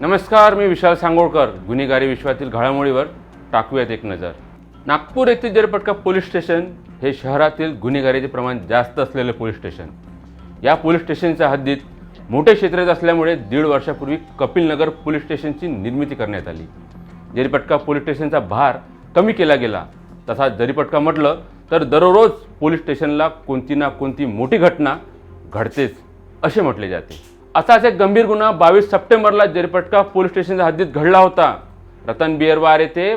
नमस्कार, मी विशाल सांगोळकर. गुन्हेगारी विश्वातील घडामोडीवर टाकूयात एक नजर. नागपूर येथील जरीपटका पोलीस स्टेशन हे शहरातील गुन्हेगारीचे प्रमाण जास्त असलेले पोलीस स्टेशन. या पोलीस स्टेशनच्या हद्दीत मोठे क्षेत्र असल्यामुळे 1.5 वर्षापूर्वी कपिलनगर पोलीस स्टेशनची निर्मिती करण्यात आली. जरीपटका पोलीस स्टेशनचा भार कमी केला गेला. तसा जरीपटका म्हटलं तर दररोज पोलीस स्टेशनला कोणती ना कोणती मोठी घटना घडतेच असे म्हटले जाते. असाच एक गंभीर गुन्हा 22 सप्टेंबरला जरीपटका पोलीस स्टेशनच्या हद्दीत घडला होता. रतन बियरवार येथे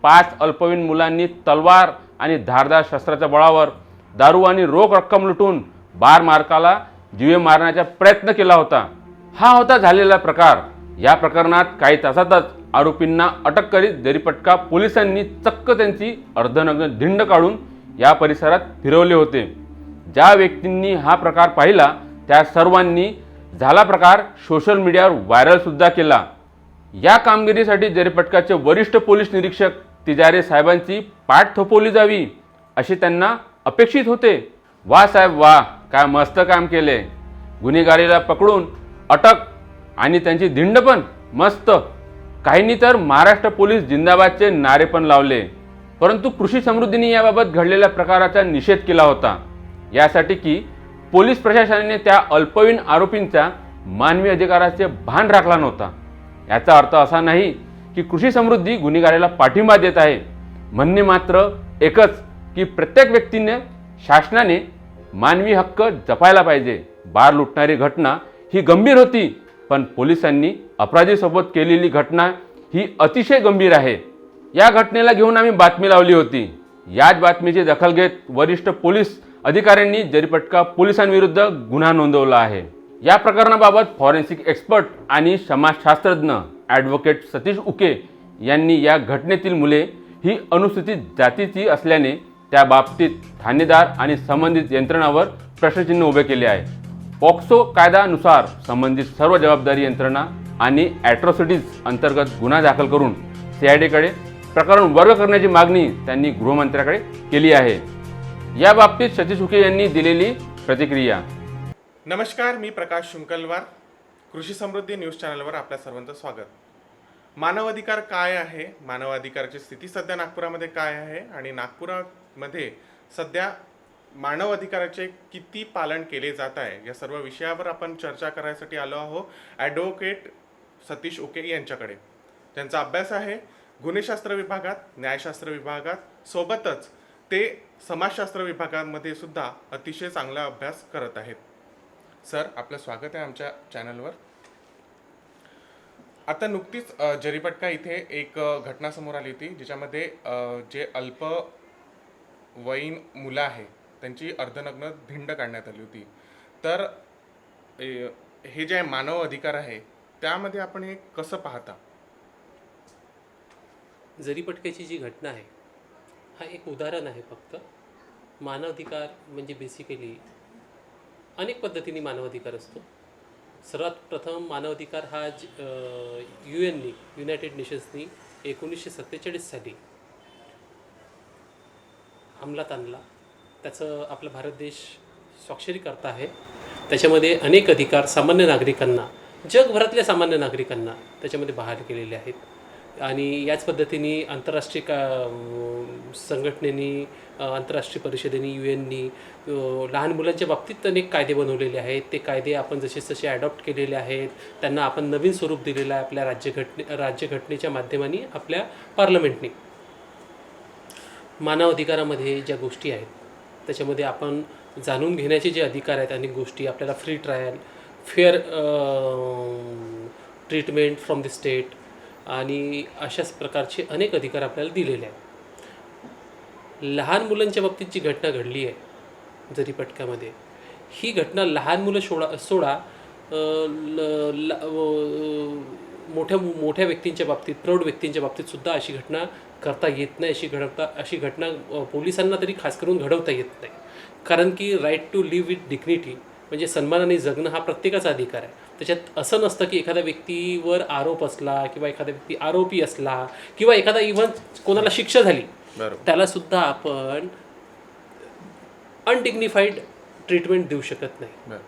5 अल्पवयीन मुलांनी तलवार आणि धारदार शस्त्राच्या बळावर दारू आणि रोख रक्कम लुटून बार मालकाला जीवे मारण्याचा प्रयत्न केला होता. हा होता झालेला प्रकार. या प्रकरणात काही तासातच आरोपींना अटक करीत जरीपटका पोलिसांनी चक्क त्यांची अर्धनग्न धिंड काढून या परिसरात फिरवले होते. ज्या व्यक्तींनी हा प्रकार पाहिला त्या सर्वांनी झाला प्रकार सोशल मीडियावर व्हायरल सुद्धा केला. या कामगिरीसाठी जरीपटकाचे वरिष्ठ पोलीस निरीक्षक तिजारे साहेबांची पाठ थोपवली जावी असे त्यांना अपेक्षित होते. वा साहेब वा, काय मस्त काम केले. गुन्हेगारीला पकडून अटक आणि त्यांची धिंड पण मस्त. काहींनी तर महाराष्ट्र पोलीस जिंदाबादचे नारे पण लावले. परंतु कृषी समृद्धीने याबाबत घडलेल्या प्रकाराचा निषेध केला होता. यासाठी की पोलीस प्रशासनाने त्या अल्पवयीन आरोपींच्या मानवी अधिकाराचे भान राखला नव्हता. याचा अर्थ असा नाही की कृषी समृद्धी गुन्हेगारीला पाठिंबा देत आहे. म्हणणे मात्र एकच की प्रत्येक व्यक्तीने शासनाने मानवी हक्क जपायला पाहिजे. बार लुटणारी घटना ही गंभीर होती, पण पोलिसांनी अपराधीसोबत केलेली घटना ही अतिशय गंभीर आहे. या घटनेला घेऊन आम्ही बातमी लावली होती. याच बातमीची दखल घेत वरिष्ठ पोलीस अधिकाऱ्यांनी जरीपटका पोलिसांविरुद्ध गुन्हा नोंदवला आहे. या प्रकरणाबाबत फॉरेन्सिक एक्सपर्ट आणि समाजशास्त्रज्ञ ॲडव्होकेट सतीश उके यांनी या घटनेतील मुले ही अनुसूचित जातीची असल्याने त्या बाबतीत ठाणेदार आणि संबंधित यंत्रणांवर प्रश्नचिन्ह उभे केले आहे. पॉक्सो कायद्यानुसार संबंधित सर्व जबाबदारी यंत्रणा आणि ॲट्रॉसिटीज अंतर्गत गुन्हा दाखल करून CIDकडे प्रकरण वर्ग करण्याची मागणी त्यांनी गृहमंत्र्याकडे केली आहे. या बाबतीत सतीश उके यांनी दिलेली प्रतिक्रिया. नमस्कार, मी प्रकाश शुंकलवार. कृषी समृद्धी न्यूज चॅनलवर आपल्या सर्वांचं स्वागत. मानव अधिकार काय आहे, मानव अधिकाराची स्थिती सध्या नागपुरामध्ये काय आहे आणि नागपुरामध्ये सध्या मानव अधिकाराचे किती पालन केले जात आहे, या सर्व विषयावर आपण चर्चा करायसाठी आलो आहोत ॲडव्होकेट सतीश उके यांच्याकडे. त्यांचा अभ्यास आहे गुन्हेशास्त्र विभागात, न्यायशास्त्र विभागात, सोबतच ते समाजशास्त्र विभागामध्ये सुद्धा अतिशय चांगला अभ्यास करत आहेत. सर, आपलं स्वागत आहे आमच्या चॅनलवर. आता नुकतीच जरीपटका इथे एक घटना समोर आली होती, ज्याच्यामध्ये जे अल्पवयीन मुलं आहे त्यांची अर्धनग्न धिंड काढण्यात आली होती. तर हे जे मानव अधिकार आहे त्यामध्ये आपण हे कसं पाहता? जरीपटक्याची जी घटना आहे हा एक उदाहरण आहे. फक्त मानवाधिकार म्हणजे बेसिकली अनेक पद्धतीने मानवाधिकार असतो. सर्वात प्रथम मानवाधिकार हा UN युनायटेड नेशन्सनी 1947 साली अंमलात आणला. त्याचं आपला भारत देश स्वाक्षरी करता आहे. त्याच्यामध्ये अनेक अधिकार सामान्य नागरिकांना, जगभरातल्या सामान्य नागरिकांना त्याच्यामध्ये बहाल केलेले आहेत. आणि याच पद्धतीने आंतरराष्ट्रीय संघटनेनी, आंतरराष्ट्रीय परिषदेनी, UNनी लहान मुलांच्या बाबतीत अनेक कायदे बनवलेले आहेत. ते कायदे आपण जसे तसे ॲडॉप्ट केलेले आहेत. त्यांना आपण नवीन स्वरूप दिलेलं आहे आपल्या राज्यघटनेच्या माध्यमाने, आपल्या पार्लमेंटने. मानव अधिकारामध्ये ज्या गोष्टी आहेत त्याच्यामध्ये आपण जाणून घेण्याचे जे अधिकार आहेत, अनेक गोष्टी आपल्याला free trial, fair treatment from the state आणि अशाच प्रकारचे अनेक अधिकार आपल्याला दिलेले आहेत. लहान मुलांच्या बाबतीत जी घटना घडली आहे जरीपटक्यामध्ये, ही घटना लहान मुलं सोडा मोठ्या व्यक्तींच्या बाबतीत, प्रौढ व्यक्तींच्या बाबतीत सुद्धा अशी घटना करता येत नाही. अशी घटना पोलिसांना तरी खास करून घडवता येत नाही. कारण की right to live with dignity म्हणजे सन्मानाने जगणं हा प्रत्येकाचा अधिकार आहे. त्याच्यात असं नसतं की एखाद्या व्यक्तीवर आरोप असला किंवा एखादा व्यक्ती आरोपी असला किंवा एखादा इव्हन कोणाला शिक्षा झाली त्याला सुद्धा आपण अनडिग्निफाईड ट्रीटमेंट देऊ शकत नाही.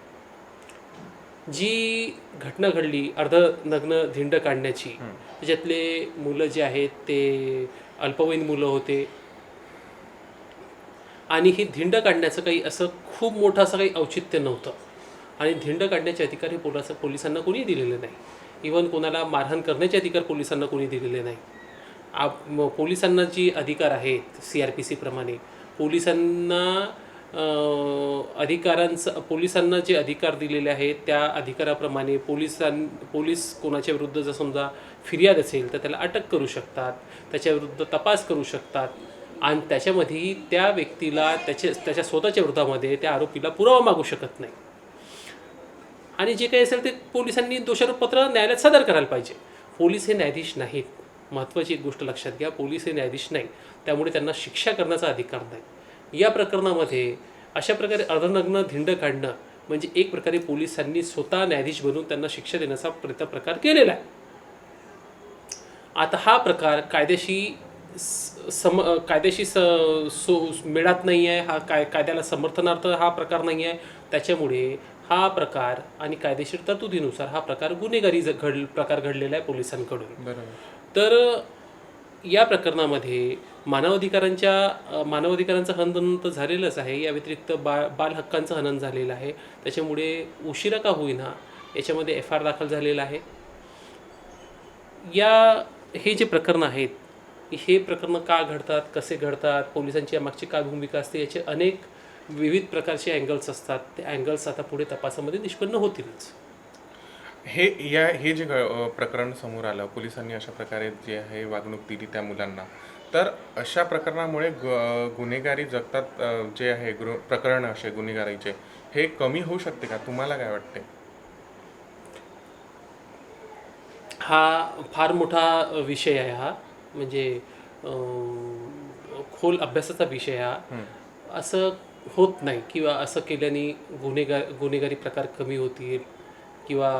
जी घटना घडली अर्धनग्न धिंड काढण्याची, त्याच्यातले मुलं जे आहेत ते अल्पवयीन मुलं होते आणि ही धिंड काढण्याचं काही असं खूप मोठं असं काही औचित्य नव्हतं आणि धिंड काढण्याचे अधिकार हे पोलिसांना कोणी दिलेले नाही. इवन कोणाला मारहाण करण्याचे अधिकार पोलिसांना कोणी दिलेले नाही. पोलिसांना जी अधिकार आहेत CRPC प्रमाणे पोलिसांना पोलिसांना जे अधिकार दिलेले आहेत त्या अधिकाराप्रमाणे पोलीस कोणाच्या विरुद्ध जर समजा फिर्याद असेल तर त्याला अटक करू शकतात, त्याच्याविरुद्ध तपास करू शकतात आणि त्याच्यामध्ये त्या व्यक्तीला त्याच्या स्वतःच्या विरोधामध्ये त्या आरोपीला पुरावा मागू शकत नाही आणि जे काही असेल ते पोलिसांनी दोषारोपपत्र न्यायालयात सादर करायला पाहिजे. पोलीस हे न्यायाधीश नाहीत. महत्त्वाची एक गोष्ट लक्षात घ्या, पोलीस हे न्यायाधीश नाही, त्यामुळे त्यांना शिक्षा करण्याचा अधिकार नाही. या प्रकरणामध्ये अशा प्रकारे अर्धनग्न धिंड काढणं म्हणजे एक प्रकारे पोलिसांनी स्वतः न्यायाधीश बनून त्यांना शिक्षा देण्याचा प्रकार केलेला आहे. आता हा प्रकार कायद्याशी मिळत नाही आहे, हा कायद्याला समर्थनार्थ हा प्रकार नाही आहे. त्याच्यामुळे हा प्रकार आणि कायदेशीर तरतुदीनुसार हा प्रकार गुन्हेगारी प्रकार घडलेला आहे पोलिसांकडून. तर या प्रकरणामध्ये मानवाधिकारांचं हनन तर झालेलंच आहे, या व्यतिरिक्त बाल हक्कांचं हनन झालेलं आहे. त्याच्यामुळे उशिरा का होईना याच्यामध्ये FIR दाखल झालेला आहे. हे जे प्रकरणं आहेत हे प्रकरणं का घडतात, कसे घडतात, पोलिसांची यामागची काय भूमिका असते, याचे अनेक विविध प्रकारचे अँगल्स असतात. ते अँगल्स आता पुढे तपासामध्ये निष्पन्न होतीलच. हे जे प्रकरण समोर आलं, पोलिसांनी अशा प्रकारे जे आहे वागणूक दिली त्या मुलांना, तर अशा प्रकरणामुळे गुन्हेगारी जगतात जे आहे प्रकरण असे गुन्हेगारीचे हे कमी होऊ शकते का? तुम्हाला काय वाटते? हा फार मोठा विषय आहे. हा म्हणजे खोल अभ्यासाचा विषय हा. असं होत नाही किंवा असं केल्याने गुन्हेगारी प्रकार कमी होतील किंवा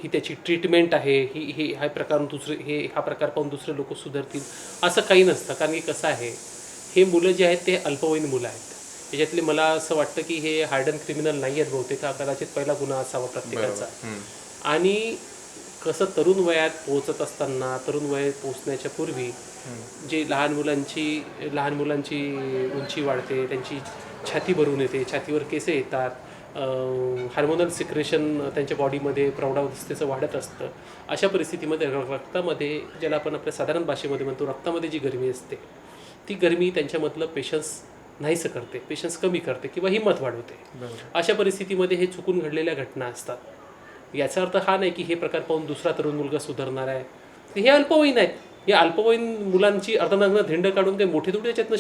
ही त्याची ट्रीटमेंट आहे, हा प्रकार पाहून दुसरे लोक सुधारतील असं काही नसतं. कारण की कसं आहे, हे मुलं जे आहेत ते अल्पवयीन मुलं आहेत. त्याच्यातले मला असं वाटतं की हे हार्डन क्रिमिनल नाही आहेत बहुतेक. हा कदाचित पहिला गुन्हा असावा प्रत्येकाचा. आणि कसं तरुण वयात पोहोचत असताना, तरुण वयात पोहोचण्याच्या पूर्वी जे लहान मुलांची उंची वाढते, त्यांची छाती भरून येते, छातीवर केसे येतात, हार्मोनल सिक्रेशन त्यांच्या बॉडीमध्ये प्रौढावस्थेचं वाढत असतं. अशा परिस्थितीमध्ये रक्तामध्ये, ज्याला आपण आपल्या साधारण भाषेमध्ये म्हणतो रक्तामध्ये जी गरमी असते, ती गरमी त्यांच्यामधलं पेशन्स नाहीसं करते, पेशन्स कमी करते किंवा हिंमत वाढवते. अशा परिस्थितीमध्ये हे चुकून घडलेल्या घटना असतात. याचा अर्थ हा नाही की हे प्रकार पाहून दुसरा तरुण मुलगा सुधारणार आहे. हे अल्पवयीन आहेत. या अल्पवयीन मुलांची अर्धनग्न धिंड काढून ते मोठे थोडे त्याच्यातनं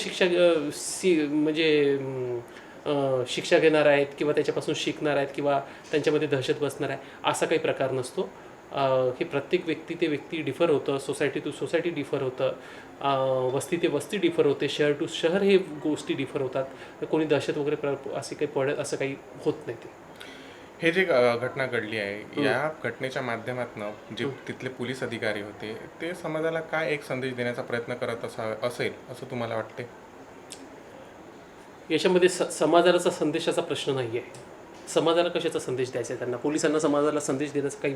शिक्षा घेणार आहेत किंवा त्याच्यापासून शिकणार आहेत किंवा त्यांच्यामध्ये दहशत बसणार आहे असा काही प्रकार नसतो. हे प्रत्येक व्यक्ती ते व्यक्ती डिफर होतं, सोसायटी टू सोसायटी डिफर होतं, वस्ती ते वस्ती डिफर होते, शहर टू शहर हे गोष्टी डिफर होतात. कोणी दहशत वगैरे असं काही होत नाही. ते हे जे घटना घडली आहे, या घटनेच्या माध्यमातून जे तिथले पोलीस अधिकारी होते ते समाजाला काय एक संदेश देण्याचा प्रयत्न करत असेल असं तुम्हाला वाटते? याच्यामध्ये समाजाचा संदेशाचा प्रश्न नाही आहे. समाजाला कशाचा संदेश द्यायचा आहे त्यांना? पोलिसांना समाजाला संदेश देण्याचा काही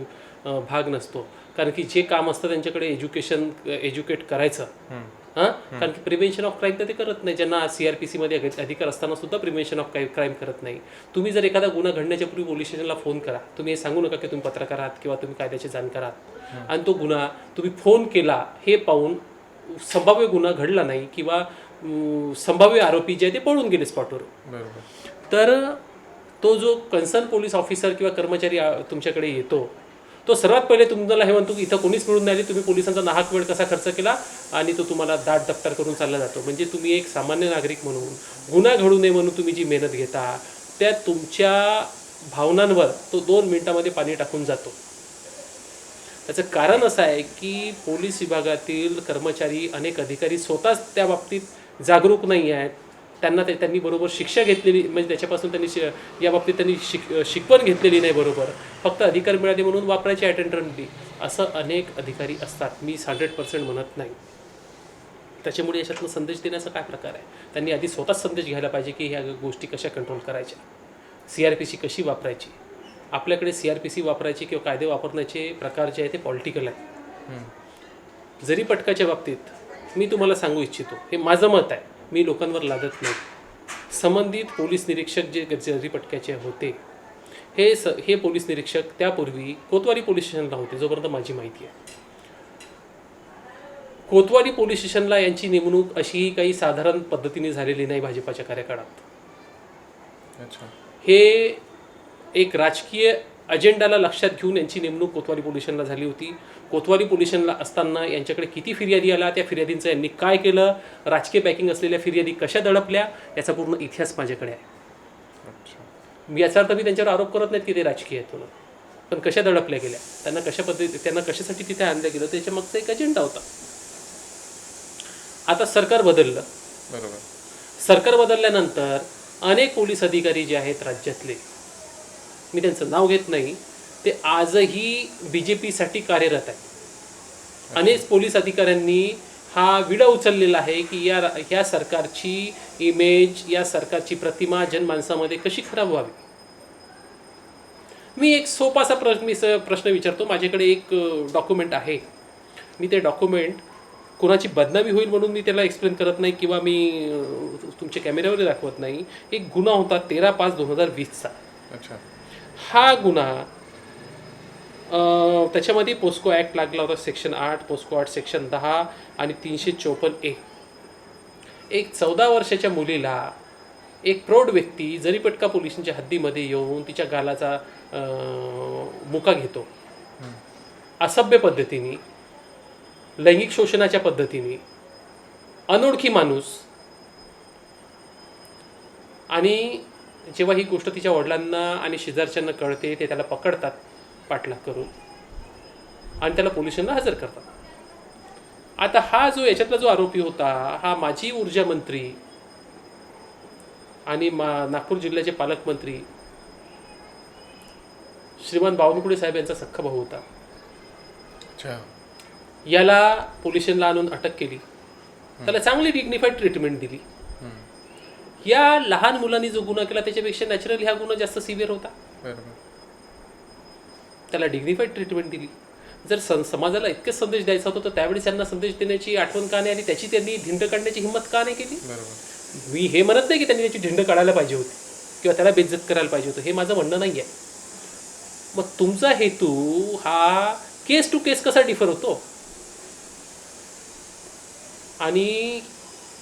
भाग नसतो. कारण की जे काम असतं त्यांच्याकडे एज्युकेट करायचं. कारण की प्रिव्हेन्शन ऑफ क्राईम तर ते करत नाही. ज्यांना CRPCमध्ये अधिकार असताना सुद्धा प्रिव्हेन्शन ऑफ क्राईम करत नाही. तुम्ही जर एखादा गुन्हा घडण्याच्या पूर्वी पोलीस स्टेशनला फोन करा. तुम्ही हे सांगू नका की तुम्ही पत्रकार आहात किंवा तुम्ही कायद्याचे जाणकार आहात आणि तो गुन्हा तुम्ही फोन केला हे पाहून संभाव्य गुन्हा घडला नाही किंवा संभाव्य आरोपी जे आहे ते पळून गेले स्पॉटवर. तर तो जो कन्सर्न पोलीस ऑफिसर किंवा कर्मचारी तुमच्याकडे येतो तो सर्वात पहिले तुम्हाला हे म्हणतो की इथं कोणीच मिळून नाही, तुम्ही पोलिसांचा नाहक वेळ कसा खर्च केला, आणि तो तुम्हाला दाट दप्तर करून चालला जातो. म्हणजे तुम्ही एक सामान्य नागरिक म्हणून गुन्हा घडू नये म्हणून तुम्ही जी मेहनत घेता त्या तुमच्या भावनांवर तो 2 मिनिटामध्ये पाणी टाकून जातो. त्याचं कारण असं आहे की पोलीस विभागातील कर्मचारी, अनेक अधिकारी स्वतःच त्या बाबतीत जागरूक नाही आहेत. त्यांनी बरोबर शिक्षा घेतलेली, म्हणजे त्याच्यापासून त्यांनी या बाबतीत शिकवण घेतलेली नाही बरोबर. फक्त अधिकार मिळाले म्हणून वापरायची अटेंडंटली असं अनेक अधिकारी असतात. मी 100% म्हणत नाही. त्याच्यामुळे याच्यातनं संदेश देण्याचा काय प्रकार आहे? त्यांनी आधी स्वतःच संदेश घ्यायला पाहिजे की ह्या गोष्टी कशा कंट्रोल करायच्या, CRPC कशी वापरायची. आपल्याकडे CRPC वापरायचे किंवा कायदे वापरण्याचे प्रकार जे आहे ते पॉलिटिकल आहे. जरीपटकाच्या बाबतीत मी तुम्हाला सांगू इच्छितो, हे माझं मत आहे, मी लोकांवर लादत नाही. संबंधित पोलीस निरीक्षक जे जरीपटक्याचे होते हे पोलीस निरीक्षक त्यापूर्वी कोतवाली पोलीस स्टेशनला होते, जोपर्यंत माझी माहिती आहे. कोतवाली पोलीस स्टेशनला यांची नेमणूक अशी काही साधारण पद्धतीने झालेली नाही भाजपाच्या कार्यकाळात. अच्छा. हे एक राजकीय अजेंडाला लक्षात घेऊन यांची नेमणूक कोतवाली पोलीस स्टेशनला झाली होती. कोतवाली पोलीस स्टेशनला असताना यांच्याकडे किती फिर्यादी आल्या, त्या फिर्यादींचं यांनी काय केलं, राजकीय बॅकिंग असलेल्या फिर्यादी कशा दडपल्या, याचा पूर्ण इतिहास माझ्याकडे आहे. अच्छा. याचा अर्थ मी त्यांच्यावर आरोप करत नाहीत की ते राजकीय आहेत म्हणून, पण कशा दडपल्या गेल्या, त्यांना कशासाठी तिथे आणलं गेलं, त्याच्या मागचा एक अजेंडा होता. आता सरकार बदललं. बरोबर. सरकार बदलल्यानंतर अनेक पोलीस अधिकारी जे आहेत राज्यातले, मी त्यांचं नाव घेत नाही, ते आजही BJPसाठी कार्यरत आहेत. अनेक पोलीस अधिकाऱ्यांनी हा विडा उचललेला आहे की या सरकारची इमेज, या सरकारची प्रतिमा जनमानसामध्ये कशी खराब व्हावी. मी एक सोपासा प्रश्न विचारतो. माझ्याकडे एक डॉक्युमेंट आहे. मी ते डॉक्युमेंट कोणाची बदनामी होईल म्हणून मी त्याला एक्सप्लेन करत नाही किंवा मी तुमच्या कॅमेऱ्यावर दाखवत नाही. एक गुन्हा होता 13/5/2020चा. अच्छा. हा गुन्हा त्याच्यामध्ये पोस्को ॲक्ट लागला होता, सेक्शन 8, पोस्को ॲक्ट सेक्शन 10 आणि 354A. एक 14 वर्षाच्या मुलीला एक प्रौढ व्यक्ती जरीपटका पोलिसांच्या हद्दीमध्ये येऊन तिच्या गालाचा मुका घेतो. असभ्य पद्धतीने, लैंगिक शोषणाच्या पद्धतीने, अनोळखी माणूस. आणि जेव्हा ही गोष्ट तिच्या वडिलांना आणि शेजारच्यांना कळते, ते त्याला पकडतात पाठलाग करून आणि त्याला पोलीस स्टेशनला हजर करतात. आता हा याच्यातला जो आरोपी होता, हा माजी ऊर्जा मंत्री आणि नागपूर जिल्ह्याचे पालकमंत्री श्रीमान बावनकुळे साहेब यांचा सख्खा भाऊ होता. अच्छा. याला पोलीस स्टेशनला आणून अटक केली, त्याला चांगली डिग्निफाईड ट्रीटमेंट दिली. या लहान मुलांनी जो गुन्हा केला त्याच्यापेक्षा नॅचरली हा गुन्हा जास्त सिव्हिअर होता. त्याला डिग्निफाईड ट्रीटमेंट दिली. जर समाजाला इतकेच संदेश द्यायचा होता तर त्यावेळेस त्यांना संदेश देण्याची आठवण का नाही आली, त्याची त्यांनी धिंड काढण्याची हिंमत का नाही केली. मी हे म्हणत नाही की त्यांनी त्याची धिंड काढायला पाहिजे होती किंवा त्याला बेइज्जत करायला पाहिजे होतं, हे माझं म्हणणं नाही आहे. मग तुमचा हेतू हा केस टू केस कसा डिफर होतो. आणि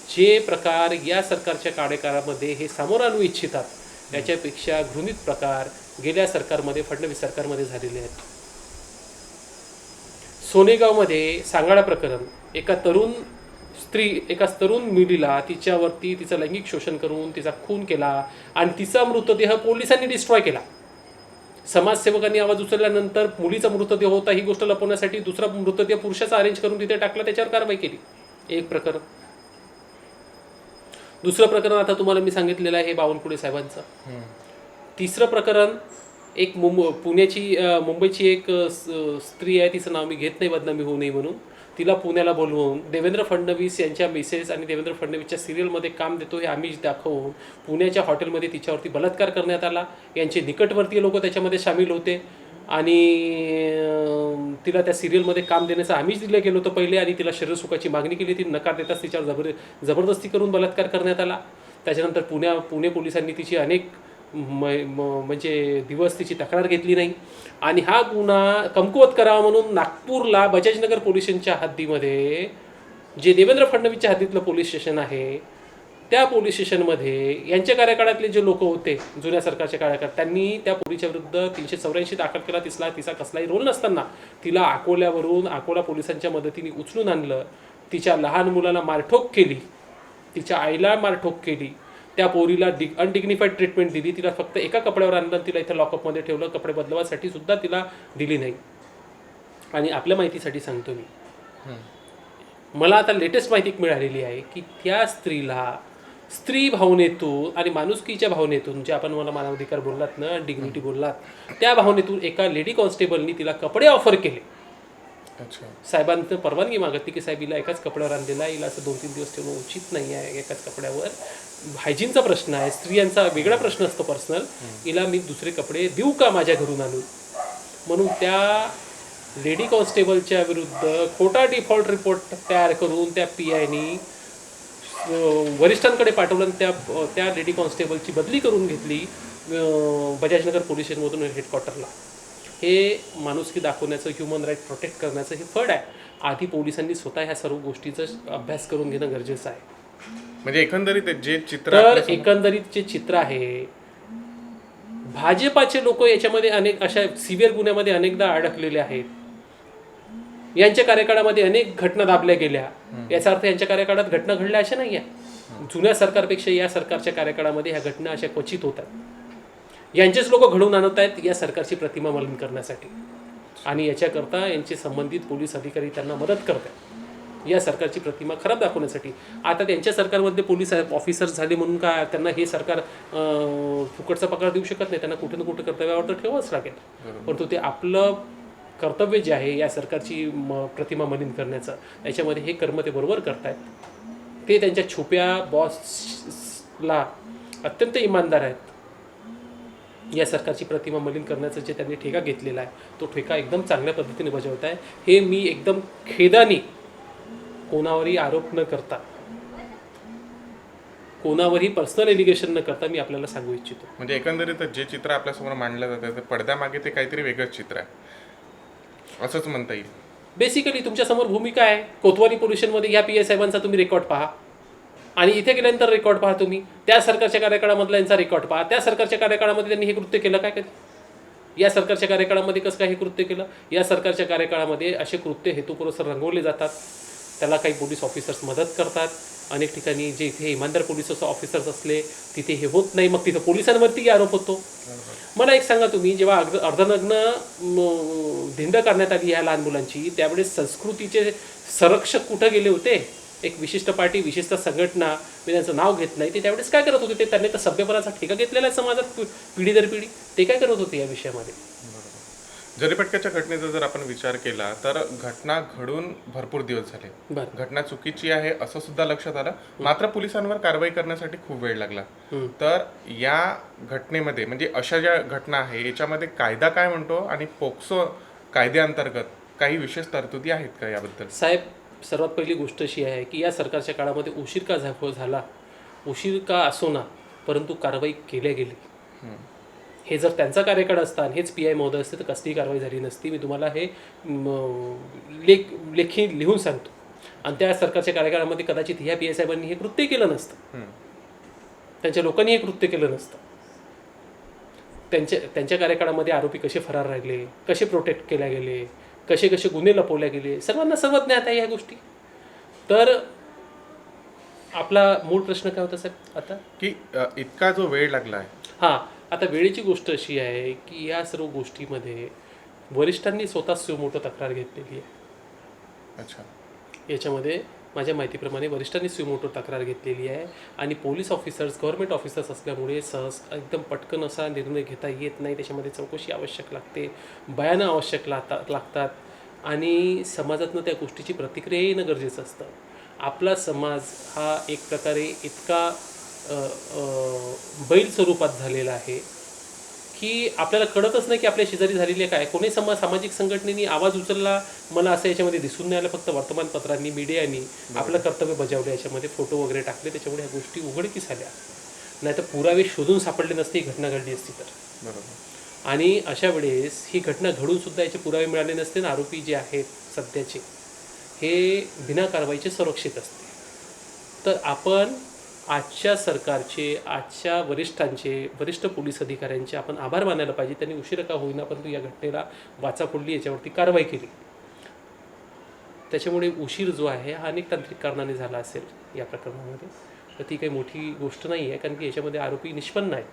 जे प्रकार या सरकारच्या कार्यकाळामध्ये हे समोर आणू इच्छितात याच्यापेक्षा घृणित प्रकार गेल्या सरकारमध्ये, फडणवीस सरकारमध्ये झालेले आहेत. सोनेगावमध्ये सांगाडा प्रकरण, एका तरुण मुलीला तिच्यावरती तिचं लैंगिक शोषण करून तिचा खून केला आणि तिचा मृतदेह पोलिसांनी डिस्ट्रॉय केला. समाजसेवकांनी आवाज उचलल्यानंतर मुलीचा मृतदेह होता ही गोष्ट लपवण्यासाठी दुसरा मृतदेह पुरुषाचा अरेंज करून तिथे टाकला, त्याच्यावर कारवाई केली. एक प्रकरण. दुसरं प्रकरण आता तुम्हाला मी सांगितलेलं आहे हे बावनकुळे साहेबांचं. तिसरं प्रकरण, एक मुंबईची एक स्त्री आहे, तिचं नाव मी घेत नाही बदनामी होऊ नये म्हणून, तिला पुण्याला बोलवून देवेंद्र फडणवीस यांच्या मिसेस आणि देवेंद्र फडणवीसच्या सिरियलमध्ये काम देतो हे आम्ही दाखवून पुण्याच्या हॉटेलमध्ये तिच्यावरती बलात्कार करण्यात आला. यांचे निकटवर्तीय लोक त्याच्यामध्ये सामील होते आणि तिला त्या सिरियलमध्ये काम देण्याचं आम्हीच दिलं गेलो होतं पहिले आणि तिला शरीरसुखाची मागणी केली. ती नकार देताच तिच्यावर जबरदस्ती करून बलात्कार करण्यात आला. त्याच्यानंतर पुणे पोलिसांनी तिची अनेक म्हणजे दिवस तिची तक्रार घेतली नाही आणि हा गुन्हा कमकुवत करावा म्हणून नागपूरला बजाजनगर पोलीस स्टेशनच्या हद्दीमध्ये, जे देवेंद्र फडणवीसच्या हद्दीतलं पोलीस स्टेशन आहे, त्या पोलीस स्टेशनमध्ये यांच्या कार्यकाळातले जे लोक होते जुन्या सरकारच्या कार्यकाळात, त्यांनी त्या पोलीसच्या विरुद्ध 384 दाखल केला. तिचा कसलाही रोल नसताना तिला अकोला पोलिसांच्या मदतीने उचलून आणलं. तिच्या लहान मुलाला मारठोक केली, तिच्या आईला मारठोक केली, त्या पोरीला अनडिग्निफाईड ट्रीटमेंट दिली. तिला फक्त एका कपड्यावर आणलं, तिला इथं लॉकअपमध्ये ठेवलं, कपडे बदलवासाठी सुद्धा तिला दिली नाही. आणि आपल्या माहितीसाठी सांगतो मी, मला आता लेटेस्ट माहिती मिळालेली आहे की त्या स्त्रीला स्त्री भावनेतून आणि माणुसकीच्या भावनेतून, जे आपण मला मानवाधिकार बोललात ना, डिग्निटी बोललात, त्या भावनेतून एका लेडी कॉन्स्टेबलनी तिला कपडे ऑफर केले अच्छा. साहेबांनी परवानगी मागितली की साहेब हिला एकाच कपड्यावर आणलेला आहे, हिला असं 2-3 दिवस ठेवणं उचित नाही आहे एकाच कपड्यावर. हायजीनचा प्रश्न आहे, स्त्रियांचा वेगळा प्रश्न असतो पर्सनल. हिला मी दुसरे कपडे देऊ का माझ्या घरून आणून? म्हणून त्या लेडी कॉन्स्टेबलच्या विरुद्ध खोटा डिफॉल्ट रिपोर्ट तयार करून त्या PIनी वरिष्ठांकडे पाठवलं आणि त्या लेडी कॉन्स्टेबलची बदली करून घेतली बजाजनगर पोलीस स्टेशनमधून हेडक्वार्टरला. हे माणुसकी दाखवण्याचं, ह्युमन राईट प्रोटेक्ट करण्याचं हे फळ आहे. आधी पोलिसांनी स्वतः ह्या सर्व गोष्टीचा अभ्यास करून घेणं गरजेचं आहे. म्हणजे एकंदरीत जे चित्र तर आपल्यासमोर- एकंदरीत जे चित्र आहे, भाजपाचे लोक याच्यामध्ये अनेक अशा सिव्हिअर गुन्ह्यामध्ये अनेकदा अडकलेले आहेत. यांच्या कार्यकाळामध्ये अनेक घटना दाबल्या गेल्या. याचा अर्थ यांच्या कार्यकाळात घटना घडल्या अशा नाही आहे. जुन्या सरकारपेक्षा या सरकारच्या कार्यकाळामध्ये ह्या घटना अशा क्वचित होतात. यांचेच लोक घडवून आणत आहेत या सरकारची प्रतिमा मलिन करण्यासाठी, आणि याच्याकरता यांचे संबंधित पोलीस अधिकारी त्यांना मदत करतात या सरकारची प्रतिमा खराब दाखवण्यासाठी. आता त्यांच्या सरकारमध्ये पोलीस ऑफिसर्स झाले म्हणून का त्यांना हे सरकार फुकटचा पगार देऊ शकत नाही? त्यांना कुठे ना कुठे कर्तव्यावर तर ठेवावंच लागेल. परंतु ते आपलं कर्तव्य जे आहे या सरकारची प्रतिमा मलिन करण्याचं, त्याच्यामध्ये हे कर्म ते बरोबर करतायत. ते त्यांच्या छुप्या बॉसला अत्यंत इमानदार आहेत. या सरकारची प्रतिमा मलिन करण्याचं जे त्यांनी ठेका घेतलेला आहे तो ठेका एकदम चांगल्या पद्धतीने बजावत आहे. हे मी एकदम खेदाने कोणावरही आरोप न करता, कोणावरही पर्सनल एलिगेशन न करता मी आपल्याला सांगू इच्छितो. म्हणजे एकंदरीत जे चित्र आपल्यासमोर मांडलं जातं ते पडद्यामागे ते काहीतरी वेगळंच चित्र आहे असंच म्हणता येईल. बेसिकली तुमच्यासमोर भूमिका आहे. कोतवाली पोलीस स्टेशनमध्ये ह्या PI साहेबांचा तुम्ही रेकॉर्ड पहा, आणि इथे गेल्यानंतर रेकॉर्ड पहा. तुम्ही त्या सरकारच्या कार्यकाळामधला यांचा रेकॉर्ड पहा. त्या सरकारच्या कार्यकाळामध्ये त्यांनी हे कृत्य केलं काय कधी? या सरकारच्या कार्यकाळामध्ये कसं काय हे कृत्य केलं? या सरकारच्या कार्यकाळामध्ये असे कृत्य हेतुपुरस्सर रंगवले जातात. त्याला काही पोलीस ऑफिसर्स मदत करतात. अनेक ठिकाणी जे इथे इमानदार पोलीस ऑफिसर्स असले तिथे हे होत नाही, मग तिथं पोलिसांवरती आरोप होतो. मला एक सांगा, तुम्ही जेव्हा अर्धनग्न धिंड करण्यात आली ह्या लहान मुलांची, त्यावेळेस संस्कृतीचे संरक्षक कुठं गेले होते? एक विशिष्ट पार्टी, विशिष्ट संघटना, मी त्यांचं नाव घेत नाही, ते त्यावेळेस काय करत होते? ते त्यांनी तर सभ्यपणाचा ठेका घेतलेला आहे समाजात पिढी दर पिढी. ते काय करत होते या विषयामध्ये? जरीपटक्याच्या घटनेचा जर आपण विचार केला तर घटना घडून भरपूर दिवस झाले. बरं. घटना चुकीची आहे असं सुद्धा लक्षात आलं, मात्र पोलिसांवर कारवाई करण्यासाठी खूप वेळ लागला. तर या घटनेमध्ये म्हणजे अशा ज्या घटना आहे याच्यामध्ये कायदा काय म्हणतो आणि पोक्सो कायद्याअंतर्गत काही विशेष तरतुदी आहेत का याबद्दल? साहेब, सर्वात पहिली गोष्ट अशी आहे की या सरकारच्या काळामध्ये उशीर का झाला, उशीर का असो ना, परंतु कारवाई केल्या गेली. हे जर त्यांचा कार्यकाळ असता आणि हेच PI महोदय असते तर कसलीही कारवाई झाली नसती. मी तुम्हाला हे लेखी लिहून सांगतो. आणि त्या सरकारच्या कार्यकाळामध्ये कदाचित ह्या PI साहेबांनी हे कृत्य केलं नसतं, त्यांच्या लोकांनी हे कृत्य केलं नसतं. त्यांच्या कार्यकाळामध्ये आरोपी कसे फरार राहिले, कसे प्रोटेक्ट केले गेले, कसे कसे गुन्हे लपवले गेले, सर्वांना सर्व ज्ञात आहे ह्या गोष्टी. तर आपला मूळ प्रश्न काय होता साहेब आता? की इतका जो वेळ लागला आहे. हां, आता वेळेची गोष्ट अशी आहे की या सर्व गोष्टीमध्ये वरिष्ठांनी स्वतः सुमोटो तक्रार घेतलेली आहे. अच्छा. याच्यामध्ये माझ्या माहितीप्रमाणे वरिष्ठांनी सुमोटो तक्रार घेतलेली आहे, आणि पोलीस ऑफिसर्स गव्हर्नमेंट ऑफिसर्स असल्यामुळे सहज एकदम पटकन असा निर्णय घेता येत नाही. त्याच्यामध्ये चौकशी आवश्यक लागते, बयानं आवश्यक लागतात, आणि समाजातनं त्या गोष्टीची प्रतिक्रिया येणं गरजेचं असतं. आपला समाज हा एक प्रकारे इतका बैल स्वरूपात झालेला आहे की आपल्याला कळतच नाही की आपल्या शेजारी झालेली आहे काय. कोणी सामाजिक संघटनेनी आवाज उचलला मला असं याच्यामध्ये दिसून नाही आलं. फक्त वर्तमानपत्रांनी, मीडियानी आपलं कर्तव्य बजावलं, याच्यामध्ये फोटो वगैरे टाकले, त्याच्यामुळे ह्या गोष्टी उघडकीस आल्या. नाही तर पुरावे शोधून सापडले नसते ही घटना घडली असती तर. बरोबर. आणि अशा वेळेस ही घटना घडून सुद्धा याचे पुरावे मिळाले नसते, आणि आरोपी जे आहेत सध्याचे हे बिना कारवाईचे सुरक्षित असते. तर आपण आजच्या सरकारचे, आजच्या वरिष्ठ पोलीस अधिकाऱ्यांचे आपण आभार मानायला पाहिजे. त्यांनी उशिरा का होईना परंतु या घटनेला वाचा फोडली, याच्यावरती कारवाई केली. त्याच्यामुळे उशीर जो आहे हा अनेक तांत्रिक कारणाने झाला असेल या प्रकरणामध्ये, तर ती काही मोठी गोष्ट नाही आहे, कारण की याच्यामध्ये आरोपी निष्पन्न आहेत.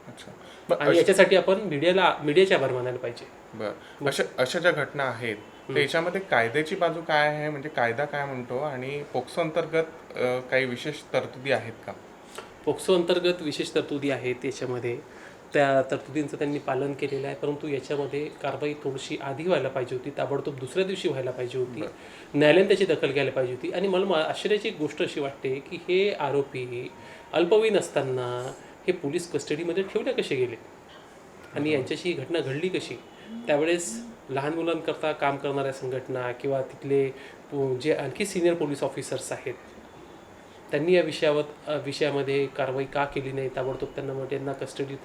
अच्छा. आणि याच्यासाठी आपण मीडियाचे आभार मानायला पाहिजे. बरं. अशा ज्या घटना आहेत तर याच्यामध्ये कायद्याची बाजू काय आहे, म्हणजे कायदा काय म्हणतो, आणि पोक्सो अंतर्गत काही विशेष तरतुदी आहेत का? पोक्सो अंतर्गत विशेष तरतुदी आहेत. त्याच्यामध्ये त्या तरतुदींचं त्यांनी पालन केलेलं आहे, परंतु याच्यामध्ये कारवाई थोडीशी आधी व्हायला पाहिजे होती, ताबडतोब दुसऱ्या दिवशी व्हायला पाहिजे होती, न्यायालयाने त्याची दखल घ्यायला पाहिजे होती. आणि मला आश्चर्याची एक गोष्ट अशी वाटते की हे आरोपी अल्पवयीन असताना हे पोलीस कस्टडीमध्ये ठेवले कसे गेले आणि यांच्याशी ही घटना घडली कशी. त्यावेळेस लहान मुलांकरता काम करणाऱ्या संघटना किंवा तिथले जे आणखी सिनियर पोलीस ऑफिसर्स आहेत त्यांनी या विषयामध्ये कारवाई का केली नाही, ताबडतोब त्यांना कस्टडीत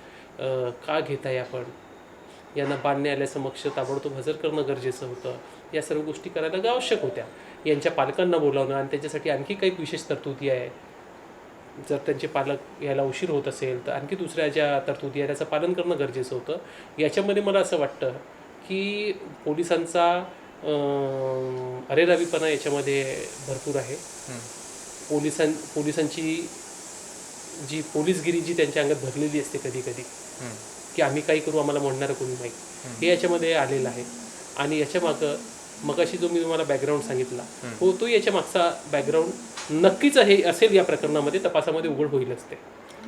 का घेताय आपण, यांना बांधणे आल्यासमक्ष ताबडतोब हजर करणं गरजेचं होतं. या सर्व गोष्टी करायला आवश्यक होत्या. यांच्या पालकांना बोलावणं आणि त्यांच्यासाठी आणखी काही विशेष तरतुदी आहे. जर त्यांचे पालक यायला उशीर होत असेल तर आणखी दुसऱ्या ज्या तरतुदी आहे त्याचं पालन करणं गरजेचं होतं. याच्यामध्ये मला असं वाटतं की पोलिसांचा अरेरावीपणा याच्यामध्ये भरपूर आहे. पोलिसांची जी पोलीसगिरी जी त्यांच्या अंगात भरलेली असते कधी कधी की आम्ही काही करू, आम्हाला म्हणणारं कोणी नाही, हे याच्यामध्ये आलेलं आहे. आणि याच्या मगाशी जो मी तुम्हाला बॅकग्राऊंड सांगितला हो, तो याच्या मागचा बॅकग्राऊंड नक्कीच आहे असेल या प्रकरणामध्ये, तपासामध्ये उघड होईलच ते.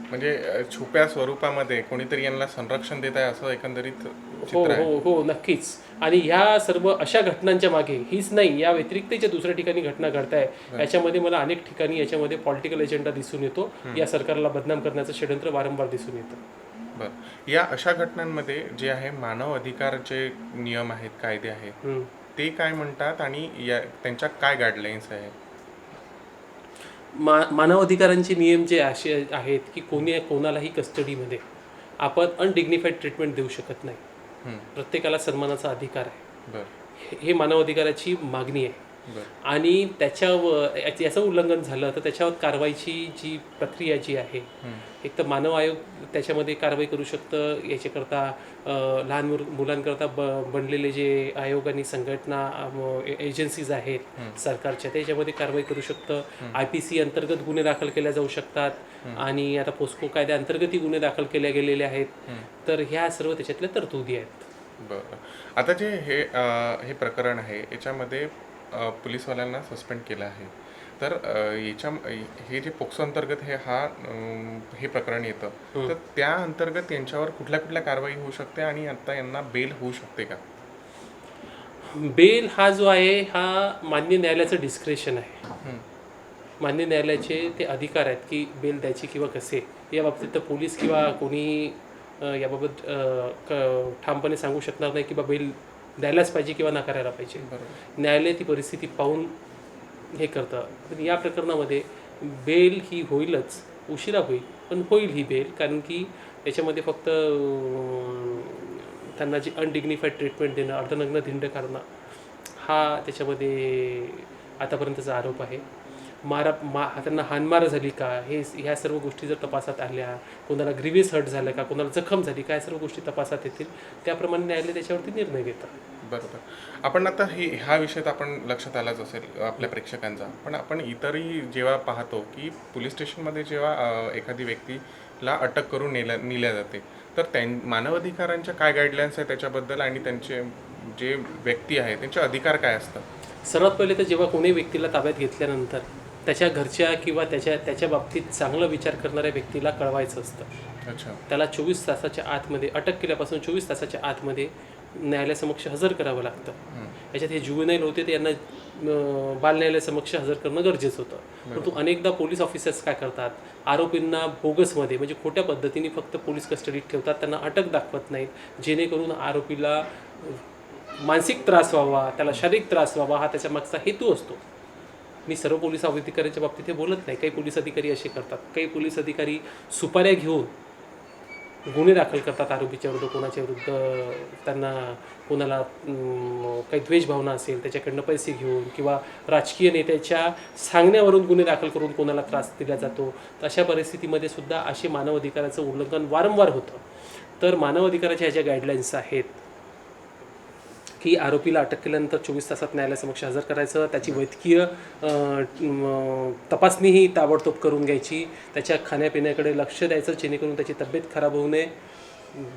म्हणजे छुप्या स्वरूपामध्ये कोणीतरी यांना संरक्षण देत आहे असं एकंदरीत हो चित्र आहे. हो हो नक्कीच. आणि ह्या सर्व अशा घटनांच्या मागे हीच नाही, या व्यतिरिक्त ज्या दुसऱ्या ठिकाणी घटना घडताय याच्यामध्ये मला अनेक ठिकाणी याच्यामध्ये पॉलिटिकल एजेंडा दिसून येतो. या सरकारला बदनाम करण्याचं षडयंत्र वारंवार दिसून येतं. बरं, या अशा घटनांमध्ये जे आहे मानव अधिकारचे नियम आहेत, कायदे आहेत, ते काय म्हणतात आणि त्यांच्या काय गाईडलाईन्स आहेत? मानव अधिकारांचे नियम जे असे आहेत की कोणालाही कस्टडीमध्ये आपण अनडिग्निफाईड ट्रीटमेंट देऊ शकत नाही. प्रत्येकाला सन्मानाचा अधिकार आहे. हे मानव अधिकाराची मागणी आहे. आणि याचं उल्लंघन झालं तर त्याच्यावर कारवाईची जी प्रक्रिया जी आहे, एक तर मानव आयोग त्याच्यामध्ये कारवाई करू शकतं. याच्याकरता लहान मुलांकरता बनलेले जे आयोग आणि संघटना एजन्सीज आहेत सरकारच्या, त्याच्यामध्ये कारवाई करू शकतं. IPC अंतर्गत गुन्हे दाखल केल्या जाऊ शकतात आणि आता पोस्को कायद्याअंतर्गतही गुन्हे दाखल केले गेलेले आहेत. तर ह्या सर्व त्याच्यातल्या तरतुदी आहेत. बरं, आता जे हे प्रकरण आहे याच्यामध्ये पोलीसवाल्यांना सस्पेंड केलं आहे, तर हे जे पोक्सो अंतर्गत हे प्रकरण येतं, तर त्या अंतर्गत यांच्यावर कुठल्या कारवाई होऊ शकते आणि आता यांना बेल होऊ शकते का? बेल हा जो आहे हा मान्य न्यायालयाचं डिस्क्रेशन आहे. मान्य न्यायालयाचे ते अधिकार आहेत की बेल द्यायची किंवा कसे. या बाबतीत तर पोलीस किंवा कोणी याबाबत ठामपणे सांगू शकणार नाही की बा बेल द्यायलाच पाहिजे किंवा नाकारायला पाहिजे. न्यायालय ती परिस्थिती पाहून हे करतं. पण या प्रकरणामध्ये बेल ही होईलच, उशिरा होईल पण होईल ही बेल, कारण की याच्यामध्ये फक्त त्यांना जी अनडिग्निफाईड ट्रीटमेंट देणं, अर्धनग्न धिंड करणं हा त्याच्यामध्ये आतापर्यंतचा आरोप आहे. त्यांना हानमार झाली का, ह्या सर्व गोष्टी जर तपासात आल्या, कोणाला ग्रीवियस हर्ट झालं का, कोणाला जखम झाली का, या सर्व गोष्टी तपासात येतील. त्याप्रमाणे न्यायालय त्याच्यावरती निर्णय घेतं. बरोबर. आपण आता ह्या विषयात आपण लक्षात आलाच असेल आपल्या प्रेक्षकांचा, पण आपण इतरही जेव्हा पाहतो की पोलीस स्टेशनमध्ये जेव्हा एखादी व्यक्तीला अटक करून नेल्या जाते, तर मानव अधिकारांच्या काय गाईडलाईन्स आहेत त्याच्याबद्दल आणि त्यांचे जे व्यक्ती आहे त्यांचे अधिकार काय असतात? सर्वात पहिले तर जेव्हा कोणी व्यक्तीला ताब्यात घेतल्यानंतर त्याच्या घरच्या किंवा त्याच्या बाबतीत चांगला विचार करणाऱ्या व्यक्तीला कळवायचं असतं. अच्छा. त्याला 24 तासाच्या आतमध्ये, अटक केल्यापासून 24 तासाच्या आतमध्ये न्यायालयासमक्ष हजर करावं लागतं. याच्यात हे जुवेनाईल होते ते यांना बाल न्यायालयासमक्ष हजर करणं गरजेचं होतं. परंतु अनेकदा पोलीस ऑफिसर्स काय करतात, आरोपींना बोगसमध्ये म्हणजे खोट्या पद्धतीने फक्त पोलीस कस्टडीत ठेवतात, त्यांना अटक दाखवत नाहीत, जेणेकरून आरोपीला मानसिक त्रास व्हावा, त्याला शारीरिक त्रास व्हावा, हा त्याच्या मागचा हेतू असतो. मी सर्व पोलीस अधिकाऱ्यांच्या बाबतीत हे बोलत नाही. काही पोलीस अधिकारी असे करतात, काही पोलीस अधिकारी सुपाऱ्या घेऊन गुन्हे दाखल करतात आरोपीच्या विरुद्ध, कोणाच्या विरुद्ध, त्यांना कोणाला काही द्वेषभावना असेल त्याच्याकडनं पैसे घेऊन किंवा राजकीय नेत्याच्या सांगण्यावरून गुन्हे दाखल करून कोणाला त्रास दिला जातो. तर अशा परिस्थितीमध्ये सुद्धा असे मानव अधिकाराचं उल्लंघन वारंवार होतं. तर मानव अधिकाराच्या ह्या ज्या गाईडलाईन्स आहेत की आरोपीला अटक केल्यानंतर 24 तासात न्यायालयासमक्ष हजर करायचं, त्याची वैद्यकीय तपासणीही ताबडतोब करून घ्यायची, त्याच्या खाण्यापिण्याकडे लक्ष द्यायचं जेणेकरून त्याची तब्येत खराब होऊ नये,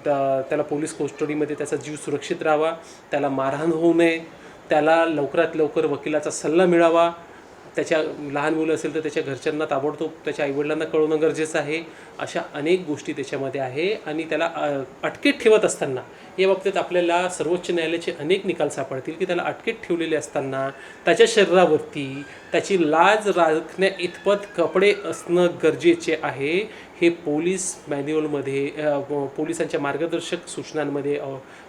त्याला पोलीस कस्टडीमध्ये त्याचा जीव सुरक्षित राहावा, त्याला मारहाण होऊ नये, त्याला लवकरात लवकर वकिलाचा सल्ला मिळावा, त्याच्या लहान मुलं असेल तर त्याच्या घरच्यांना ताबडतोब त्याच्या आईवडिलांना कळवणं गरजेचं आहे. अशा अनेक गोष्टी त्याच्यामध्ये आहे आणि त्याला अटकेत ठेवत असताना या बाबतीत आपल्याला सर्वोच्च न्यायालयाचे अनेक निकाल सापडतील की त्याला अटकेत ठेवलेले असताना त्याच्या शरीरावरती त्याची लाज राखण्या इतपत कपडे असणं गरजेचे आहे. हे पोलीस मॅन्युअलमध्ये पोलिसांच्या मार्गदर्शक सूचनांमध्ये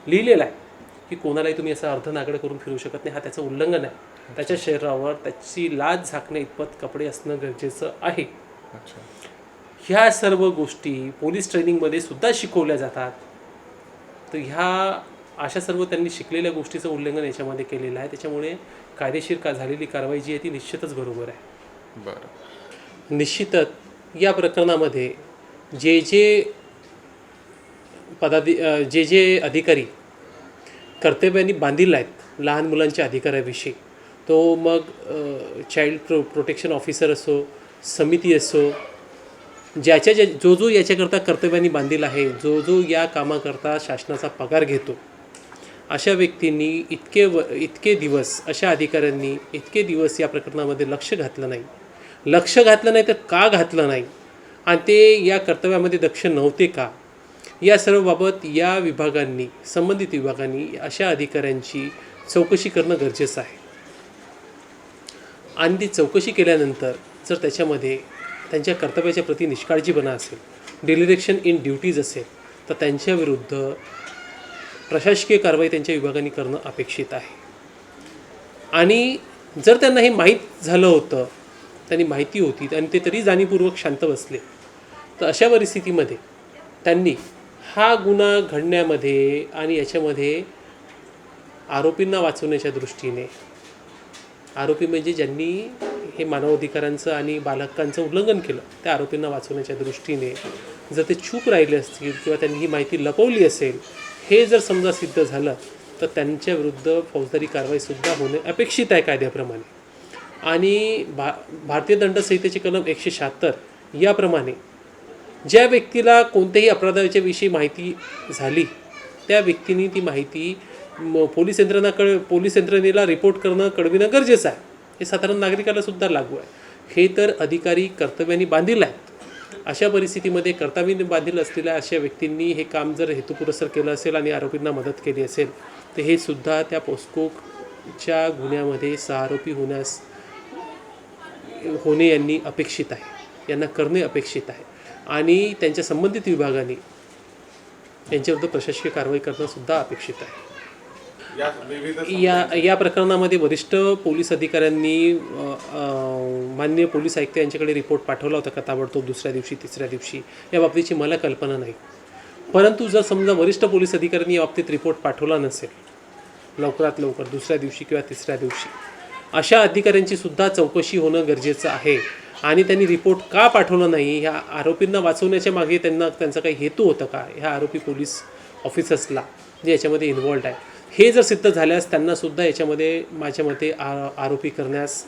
लिहिलेलं आहे की कोणालाही तुम्ही असं अर्धनागडं करून फिरू शकत नाही. हा त्याचं उल्लंघन आहे. त्याच्या शरीरावर त्याची लाज झाकण्या इतपत कपडे असणं गरजेचं आहे. अच्छा. ह्या सर्व गोष्टी पोलीस ट्रेनिंगमध्ये सुद्धा शिकवल्या जातात. तर ह्या अशा सर्व त्यांनी शिकलेल्या गोष्टीचं उल्लंघन याच्यामध्ये केलेलं आहे. त्याच्यामुळे कायदेशीर झालेली कारवाई जी आहे ती निश्चितच बरोबर आहे. बरं. निश्चितच या प्रकरणामध्ये जे जे अधिकारी कर्तव्यांनी बांधील आहेत लहान मुलांच्या अधिकाराविषयी, तो मग चाइल्ड प्रोटेक्शन ऑफिसर असो, समिती असो, जो याच्याकरता कर्तव्यांनी बांधील आहे, जो या कामाकरता शासनाचा पगार घेतो, अशा व्यक्तींनी इतके दिवस अशा अधिकाऱ्यांनी इतके दिवस या प्रकरणामध्ये लक्ष घातलं नाही तर का घातलं नाही आणि ते या कर्तव्यामध्ये दक्ष नव्हते का, या सर्व बाबत या विभागांनी संबंधित विभागांनी अशा अधिकाऱ्यांची चौकशी करणं गरजेचं आहे. आणि ती चौकशी केल्यानंतर जर त्याच्यामध्ये त्यांच्या कर्तव्याच्या प्रती निष्काळजीपणा असेल, डिलिरेक्शन इन ड्युटीज असेल, तर त्यांच्याविरुद्ध प्रशासकीय कारवाई त्यांच्या विभागांनी करणं अपेक्षित आहे. आणि जर त्यांना हे माहीत झालं होतं, त्यांनी माहिती होती आणि ते तरी जाणीवपूर्वक शांत बसले, तर अशा परिस्थितीमध्ये त्यांनी हा गुन्हा घडण्यामध्ये आणि याच्यामध्ये आरोपींना वाचवण्याच्या दृष्टीने, आरोपी म्हणजे ज्यांनी हे मानवाधिकारांचं आणि बालहक्कांचं उल्लंघन केलं, त्या आरोपींना वाचवण्याच्या दृष्टीने जर ते चूक राहिले असतील किंवा त्यांनी ही माहिती लपवली असेल, हे जर समजा सिद्ध झालं तर त्यांच्याविरुद्ध फौजदारी कारवाईसुद्धा होणे अपेक्षित आहे कायद्याप्रमाणे. आणि भारतीय दंडसंहितेचे कलम 176 याप्रमाणे ज्या व्यक्तीला कोणत्याही अपराधाच्या विषयी माहिती झाली, त्या व्यक्तीने ती माहिती पोलीस यंत्रणेला रिपोर्ट कळविणं गरजेचं आहे. हे साधारण नागरिकाला सुद्धा लागू आहे. हे तर अधिकारी कर्तव्याने बांधील आहेत. अशा परिस्थितीमध्ये कर्तव्याने बांधील असलेल्या अशा व्यक्तींनी हे काम जर हेतुपुरस्सर केलं असेल आणि आरोपींना मदत केली असेल, तर हे सुद्धा त्या पोस्कोच्या गुन्ह्यामध्ये सहारोपी होणे यांनी अपेक्षित आहे, यांना करणे अपेक्षित आहे. आणि त्यांच्या संबंधित विभागाने यांच्याविरुद्ध प्रशासकीय कारवाई करणं सुद्धा अपेक्षित आहे. या प्रकरणामध्ये वरिष्ठ पोलीस अधिकाऱ्यांनी माननीय पोलीस आयुक्त यांच्याकडे रिपोर्ट पाठवला होता का ताबडतोब दुसऱ्या दिवशी, तिसऱ्या दिवशी, या बाबतीची मला कल्पना नाही. परंतु जर समजा वरिष्ठ पोलीस अधिकाऱ्यांनी या बाबतीत रिपोर्ट पाठवला नसेल लवकरात लवकर दुसऱ्या दिवशी किंवा तिसऱ्या दिवशी, अशा अधिकाऱ्यांची सुद्धा चौकशी होणं गरजेचं आहे. आणि त्यांनी रिपोर्ट का पाठवला नाही, ह्या आरोपींना वाचवण्याच्या मागे त्यांचा काही हेतू होता का, ह्या आरोपी पोलीस ऑफिसर्सला जे याच्यामध्ये इन्व्हॉल्ड आहे, हे जर सिद्ध झाल्यास त्यांनासुद्धा याच्यामध्ये माझ्या मते आरोपी करण्यास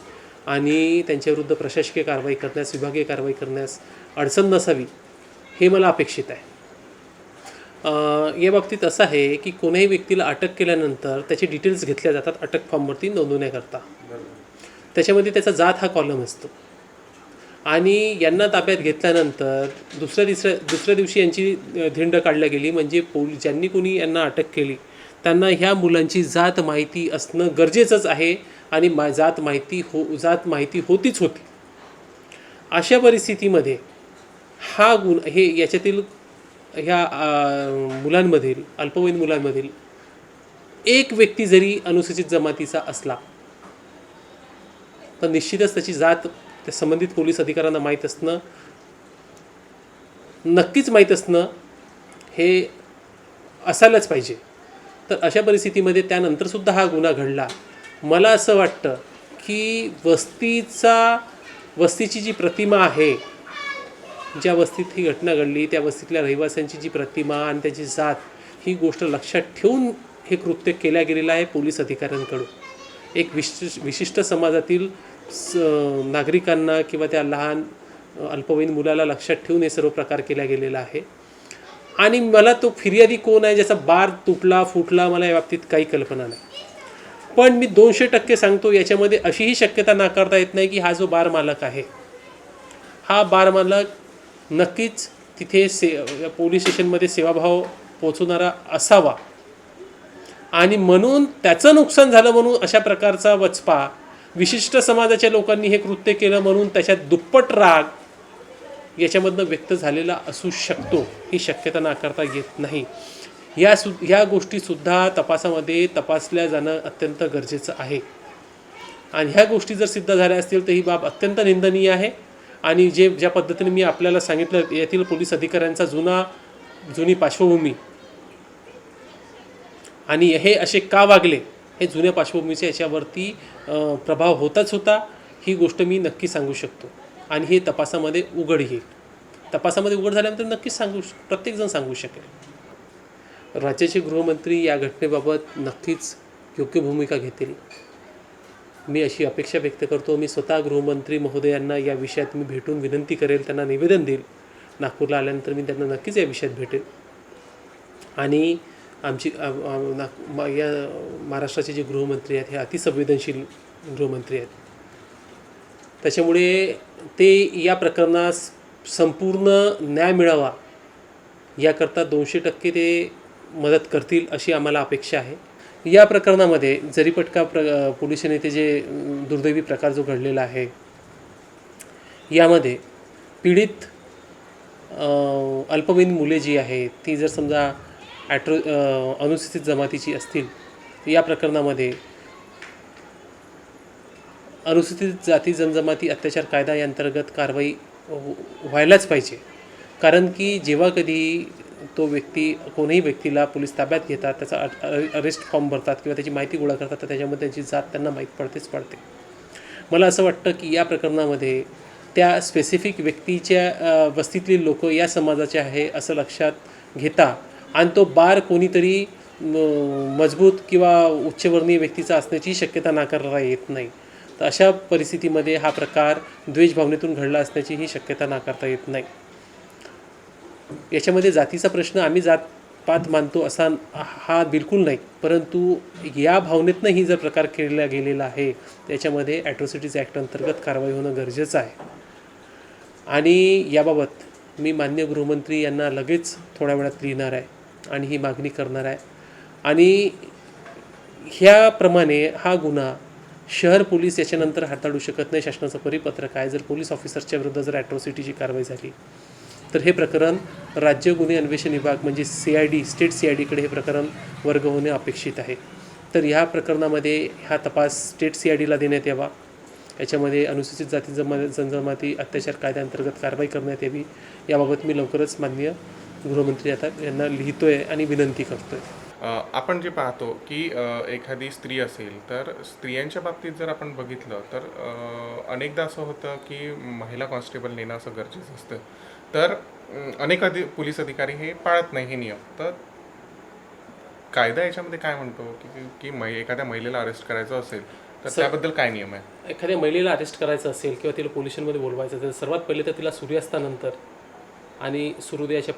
आणि त्यांच्याविरुद्ध प्रशासकीय कारवाई करण्यास, विभागीय कारवाई करण्यास अडचण नसावी, हे मला अपेक्षित आहे. या बाबतीत असं आहे की कोणत्याही व्यक्तीला अटक केल्यानंतर त्याचे डिटेल्स घेतल्या जातात अटक फॉर्मवरती नोंदवण्याकरता. त्याच्यामध्ये त्याचा जात हा कॉलम असतो. आणि यांना ताब्यात घेतल्यानंतर दुसऱ्या दिवशी यांची धिंड काढल्या गेली. म्हणजे ज्यांनी कोणी यांना अटक केली त्यांना ह्या मुलांची जात माहिती असणं गरजेचंच आहे आणि जात माहिती होतीच होती. अशा परिस्थितीमध्ये हा याच्यातील ह्या मुलांमधील अल्पवयीन मुलांमधील एक व्यक्ती जरी अनुसूचित जमातीचा असला तर निश्चितच त्याची जात त्या संबंधित पोलीस अधिकाऱ्यांना माहीत असणं, नक्कीच माहीत असणं हे असायलाच पाहिजे. तर अशा परिस्थितीमध्ये त्यानंतरसुद्धा हा गुन्हा घडला. मला असं वाटतं की वस्तीची जी प्रतिमा आहे, ज्या वस्तीत ही घटना घडली त्या वस्तीतल्या रहिवाशांची जी प्रतिमा आणि त्याची जात, ही गोष्ट लक्षात ठेवून हे कृत्य केल्या गेलेलं आहे पोलीस अधिकाऱ्यांकडून. एक विशिष्ट समाजातील नागरिकांना किंवा त्या लहान अल्पवयीन मुलाला लक्षात ठेवून हे सर्व प्रकार केला गेलेला आहे. आणि मला तो फिर्यादी कोण आहे, ज्याचा बार तुटला फुटला, मला या बाबतीत काही कल्पना नाही. पण मी 200% सांगतो, याच्यामध्ये अशीही शक्यता नाकारता येत नाही की हा जो बार मालक आहे, हा बार मालक नक्कीच तिथे पोलीस स्टेशनमध्ये सेवाभाव पोचवणारा असावा आणि म्हणून त्याचं नुकसान झालं म्हणून अशा प्रकारचा वचपा, विशिष्ट समाजाच्या लोकांनी हे कृत्य केलं म्हणून त्याच्यात दुप्पट राग याच्यामधनं व्यक्त झालेला असू शकतो, ही शक्यता नाकारता येत नाही. ह्या गोष्टीसुद्धा तपासामध्ये तपासल्या जाणं अत्यंत गरजेचं आहे आणि ह्या गोष्टी जर सिद्ध झाल्या असतील तर ही बाब अत्यंत निंदनीय आहे. आणि ज्या पद्धतीने मी आपल्याला सांगितलं, यातील पोलीस अधिकाऱ्यांचा जुनी पार्श्वभूमी आणि हे असे का वागले, हे जुन्या पार्श्वभूमीच्या याच्यावरती प्रभाव होता, ही गोष्ट मी नक्की सांगू शकतो आणि हे तपासामध्ये उघड येईल. तपासामध्ये उघड झाल्यानंतर नक्कीच प्रत्येकजण सांगू शकेल. राज्याचे गृहमंत्री या घटनेबाबत नक्कीच योग्य भूमिका घेतील, मी अशी अपेक्षा व्यक्त करतो. मी स्वतः गृहमंत्री महोदयांना या विषयात मी भेटून विनंती करेल, त्यांना निवेदन देईल. नागपूरला आल्यानंतर मी त्यांना नक्कीच या विषयात भेटेल आणि आमची या महाराष्ट्राचे जे गृहमंत्री आहेत हे अतिसंवेदनशील गृहमंत्री आहेत. त्याच्यामुळे ते या प्रकरणास संपूर्ण न्याय मिळावा याकरता 200% ते मदत करतील अशी आम्हाला अपेक्षा आहे. या प्रकरणामध्ये जरीपटका पोलीस नेते जे दुर्दैवी प्रकार जो घडलेला आहे, यामध्ये पीडित अल्पवयीन मुले जी आहेत ती जर समजा अनुसूचित जमातीची असतील तर या प्रकरणामध्ये अनुसूचित जाती जनजमाती अत्याचार कायदा या अंतर्गत कारवाई व्हायलाच पाहिजे. कारण की जेव्हा कधी कोणीही व्यक्तीला पोलीस ताब्यात घेतात, त्याचा अरेस्ट फॉर्म भरतात किंवा त्याची माहिती गोळा करतात, तर त्याच्यामध्ये त्यांची जात त्यांना माहीत पडते. मला असं वाटतं की या प्रकरणामध्ये त्या स्पेसिफिक व्यक्तीच्या वस्तीतली लोक या समाजाचे आहे असं लक्षात घेता आणि तो बार कोणीतरी मजबूत किंवा उच्चवर्णीय व्यक्तीचा असण्याची शक्यता नाकारता येत नाही. तर अशा परिस्थितीमध्ये हा प्रकार द्वेषभावनेतून घडला असण्याची ही शक्यता नाकारता येत नाही. याच्यामध्ये जातीचा प्रश्न आम्ही जातपात मानतो असा हा बिलकुल नाही, परंतु या भावनेतनं ही जर प्रकार केला गेलेला आहे त्याच्यामध्ये ॲट्रॉसिटीज ॲक्ट अंतर्गत कारवाई होणं गरजेचं आहे. आणि याबाबत मी माननीय गृहमंत्री यांना लगेच थोड्या वेळात लिहिणार आहे आणि ही मागणी करणार आहे. आणि ह्याप्रमाणे हा गुन्हा शहर पोलीस याच्यानंतर हाताळू शकत नाही. शासनाचं परिपत्रक आहे, जर पोलीस ऑफिसरच्या विरुद्ध जर ॲट्रॉसिटीची कारवाई झाली तर हे प्रकरण राज्य गुन्हे अन्वेषण विभाग म्हणजे CID स्टेट CIDकडे हे प्रकरण वर्ग होणे अपेक्षित आहे. तर ह्या प्रकरणामध्ये हा तपास स्टेट CIDला देण्यात यावा. याच्यामध्ये अनुसूचित जाती जनजमाती अत्याचार कायद्याअंतर्गत कारवाई करण्यात यावी. याबाबत मी लवकरच माननीय गृहमंत्री यांना लिहितोय आणि विनंती करतोय. आपण जे पाहतो की एखादी स्त्री असेल तर स्त्रियांच्या बाबतीत जर आपण बघितलं तर अनेकदा असं होतं की महिला कॉन्स्टेबल नेणं असं गरजेचं असतं, तर अनेक पोलीस अधिकारी हे पाळत नाही हे नियम. तर कायदा याच्यामध्ये काय म्हणतो की एखाद्या महिलेला अरेस्ट करायचं असेल तर त्याबद्दल काय नियम आहे? एखाद्या महिलेला अरेस्ट करायचं असेल किंवा तिला पोलीस स्टेशनमध्ये बोलवायचं तर सर्वात पहिले तर तिला सूर्यास्तानंतर आणि सूर्योदयाच्या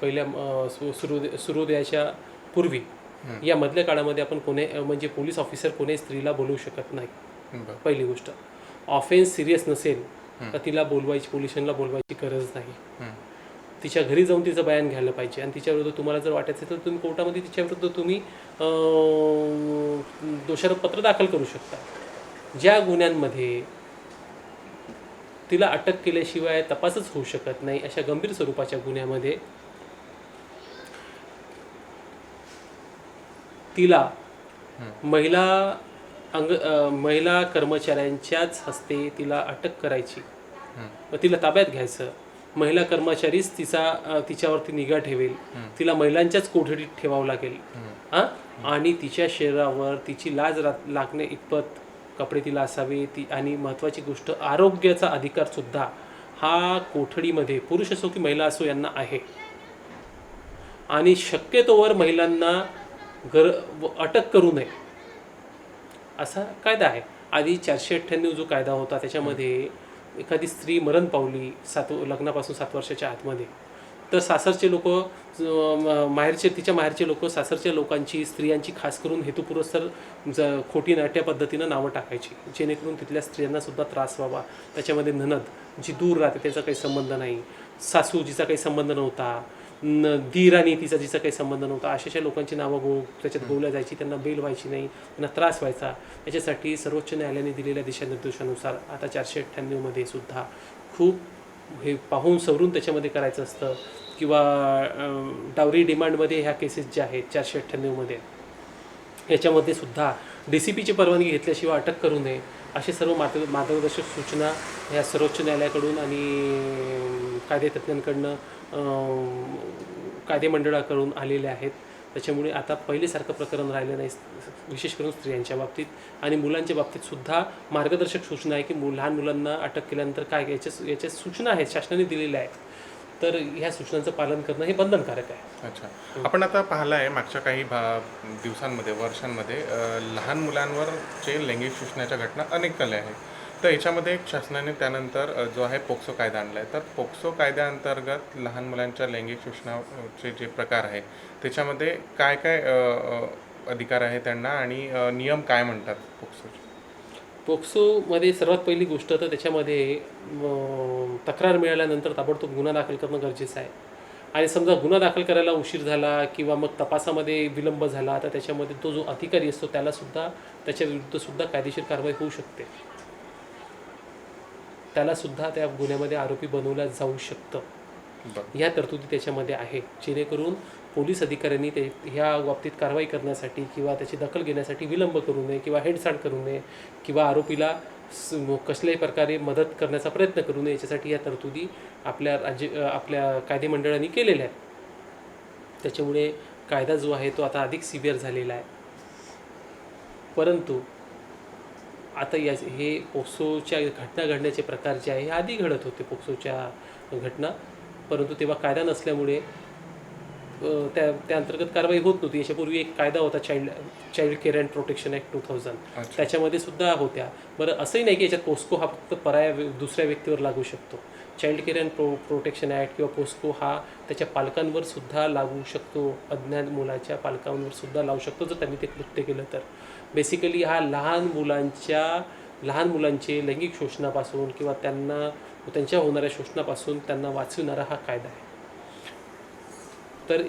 पूर्वी या मधल्या काळामध्ये आपण म्हणजे पोलीस ऑफिसर कोणी स्त्रीला बोलवू शकत नाही. पहिली गोष्ट, ऑफेन्स सिरियस नसेल तर तिला पोलीस स्टेशनला बोलवायची गरज नाही. तिच्या घरी जाऊन तिचं बयान घ्यायला पाहिजे आणि तिच्याविरुद्ध तुम्हाला जर वाटायचं तर तुम्ही कोर्टामध्ये तिच्याविरुद्ध तुम्ही दोषारोपपत्र दाखल करू शकता. ज्या गुन्ह्यांमध्ये तिला अटक केल्याशिवाय तपासच होऊ शकत नाही अशा गंभीर स्वरूपाच्या गुन्ह्यामध्ये तिला महिला कर्मचाऱ्यांच्याच हस्ते तिला अटक करायची व तिला ताब्यात घ्यायचं. महिला कर्मचारीच तिच्यावरती निगा ठेवेल, तिला महिलांच्याच कोठडीत ठेवावं लागेल आणि तिच्या शरीरावर तिची लाज लागणे इतपत कपडे तिला असावे. आणि महत्त्वाची गोष्ट, आरोग्याचा अधिकारसुद्धा हा कोठडीमध्ये पुरुष असो की महिला असो यांना आहे. आणि शक्यतोवर महिलांना अटक करू नये असा कायदा आहे. आधी 498 जो कायदा होता त्याच्यामध्ये एखादी स्त्री मरण पावली लग्नापासून 7 वर्षाच्या आतमध्ये तर सासरचे लोक माहेरचे तिच्या माहेरचे लोक सासरच्या लोकांची स्त्रियांची खास करून हेतुपुरस्सर खोटी नाट्य पद्धतीनं नावं टाकायची, जेणेकरून तिथल्या स्त्रियांना सुद्धा त्रास व्हावा. त्याच्यामध्ये ननद जी दूर राहते त्याचा काही संबंध नाही, सासू जिचा काही संबंध नव्हता, दीर आणि तिचा जिचा काही संबंध नव्हता, अशा लोकांची नावं त्याच्यात गोवल्या जायची, त्यांना बेल व्हायची नाही, त्यांना त्रास व्हायचा. याच्यासाठी सर्वोच्च न्यायालयाने दिलेल्या दिशानिर्देशानुसार आता 498मध्ये सुद्धा खूप हे पाहून सवरून त्याच्यामध्ये करायचं असतं. किंवा डावरी डिमांडमध्ये ह्या केसेस ज्या आहेत 498मध्ये, याच्यामध्ये सुद्धा DCPची परवानगी घेतल्याशिवाय अटक करू नये असे सर्व मार्गदर्शक सूचना ह्या सर्वोच्च न्यायालयाकडून आणि कायदेतज्ञांकडनं कायदेमंडळाकडून आलेल्या आहेत. त्याच्यामुळे आता पहिलेसारखं प्रकरण राहिलं नाही, विशेष करून स्त्रियांच्या बाबतीत आणि मुलांच्या बाबतीत सुद्धा मार्गदर्शक सूचना आहे की लहान मुलांना अटक केल्यानंतर काय याच्या सूचना आहेत, शासनाने दिलेल्या आहेत. तर ह्या सूचनांचं पालन करणं हे बंधनकारक आहे. अच्छा, आपण आता पाहिलं आहे मागच्या काही दिवसांमध्ये वर्षांमध्ये लहान मुलांवरचे लैंगिक शोषणाच्या घटना अनेक झाल्या आहेत. तर याच्यामध्ये शासनाने त्यानंतर जो आहे पोक्सो कायदा आणला आहे. तर पोक्सो कायद्याअंतर्गत लहान मुलांच्या लैंगिक शोषणाचे जे प्रकार आहे त्याच्यामध्ये काय काय अधिकार आहे त्यांना आणि नियम काय म्हणतात पोक्सोचे? पोक्सोमध्ये सर्वात पहिली गोष्ट तर त्याच्यामध्ये तक्रार मिळाल्यानंतर ताबडतोब गुन्हा दाखल करणं गरजेचं आहे. आणि समजा गुन्हा दाखल करायला उशीर झाला किंवा मग तपासामध्ये विलंब झाला तर त्याच्यामध्ये तो जो अधिकारी असतो त्यालासुद्धा त्याच्याविरुद्धसुद्धा कायदेशीर कारवाई होऊ शकते. त्यालासुद्धा त्या गुन्ह्यामध्ये आरोपी बनवलं जाऊ शकतं. ह्या तरतुदी त्याच्यामध्ये आहे, जेणेकरून पोलीस अधिकाऱ्यांनी ह्या बाबतीत कारवाई करण्यासाठी किंवा त्याची दखल घेण्यासाठी विलंब करू नये किंवा हेडसाड करू नये किंवा आरोपीला कसल्याही प्रकारे मदत करण्याचा प्रयत्न करू नये. याच्यासाठी या तरतुदी आपल्या कायदेमंडळाने केलेल्या आहेत. त्याच्यामुळे कायदा जो आहे तो आता अधिक सिव्हिअर झालेला आहे. परंतु आता हे पोक्सोच्या घटना घडण्याचे प्रकार जे आहे हे आधी घडत होते पोक्सोच्या घटना, परंतु तेव्हा कायदा नसल्यामुळे त्या अंतर्गत कारवाई होत नव्हती. याच्यापूर्वी एक कायदा होता child care and protection act 2000, त्याच्यामध्ये सुद्धा होत्या. बरं, असंही नाही की याच्यात पोस्को हा फक्त दुसऱ्या व्यक्तीवर लागू शकतो. Child care and protection act किंवा पोस्को हा त्याच्या पालकांवर सुद्धा लागू शकतो, अज्ञान मुलाच्या पालकांवर सुद्धा लावू शकतो जर त्यांनी ते कृत्य केलं तर. बेसिकली हा लहान मुलांचे लैंगिक शोषणापासून किंवा त्यांच्या होणाऱ्या शोषणापासून त्यांना वाचविणारा हा कायदा आहे. तर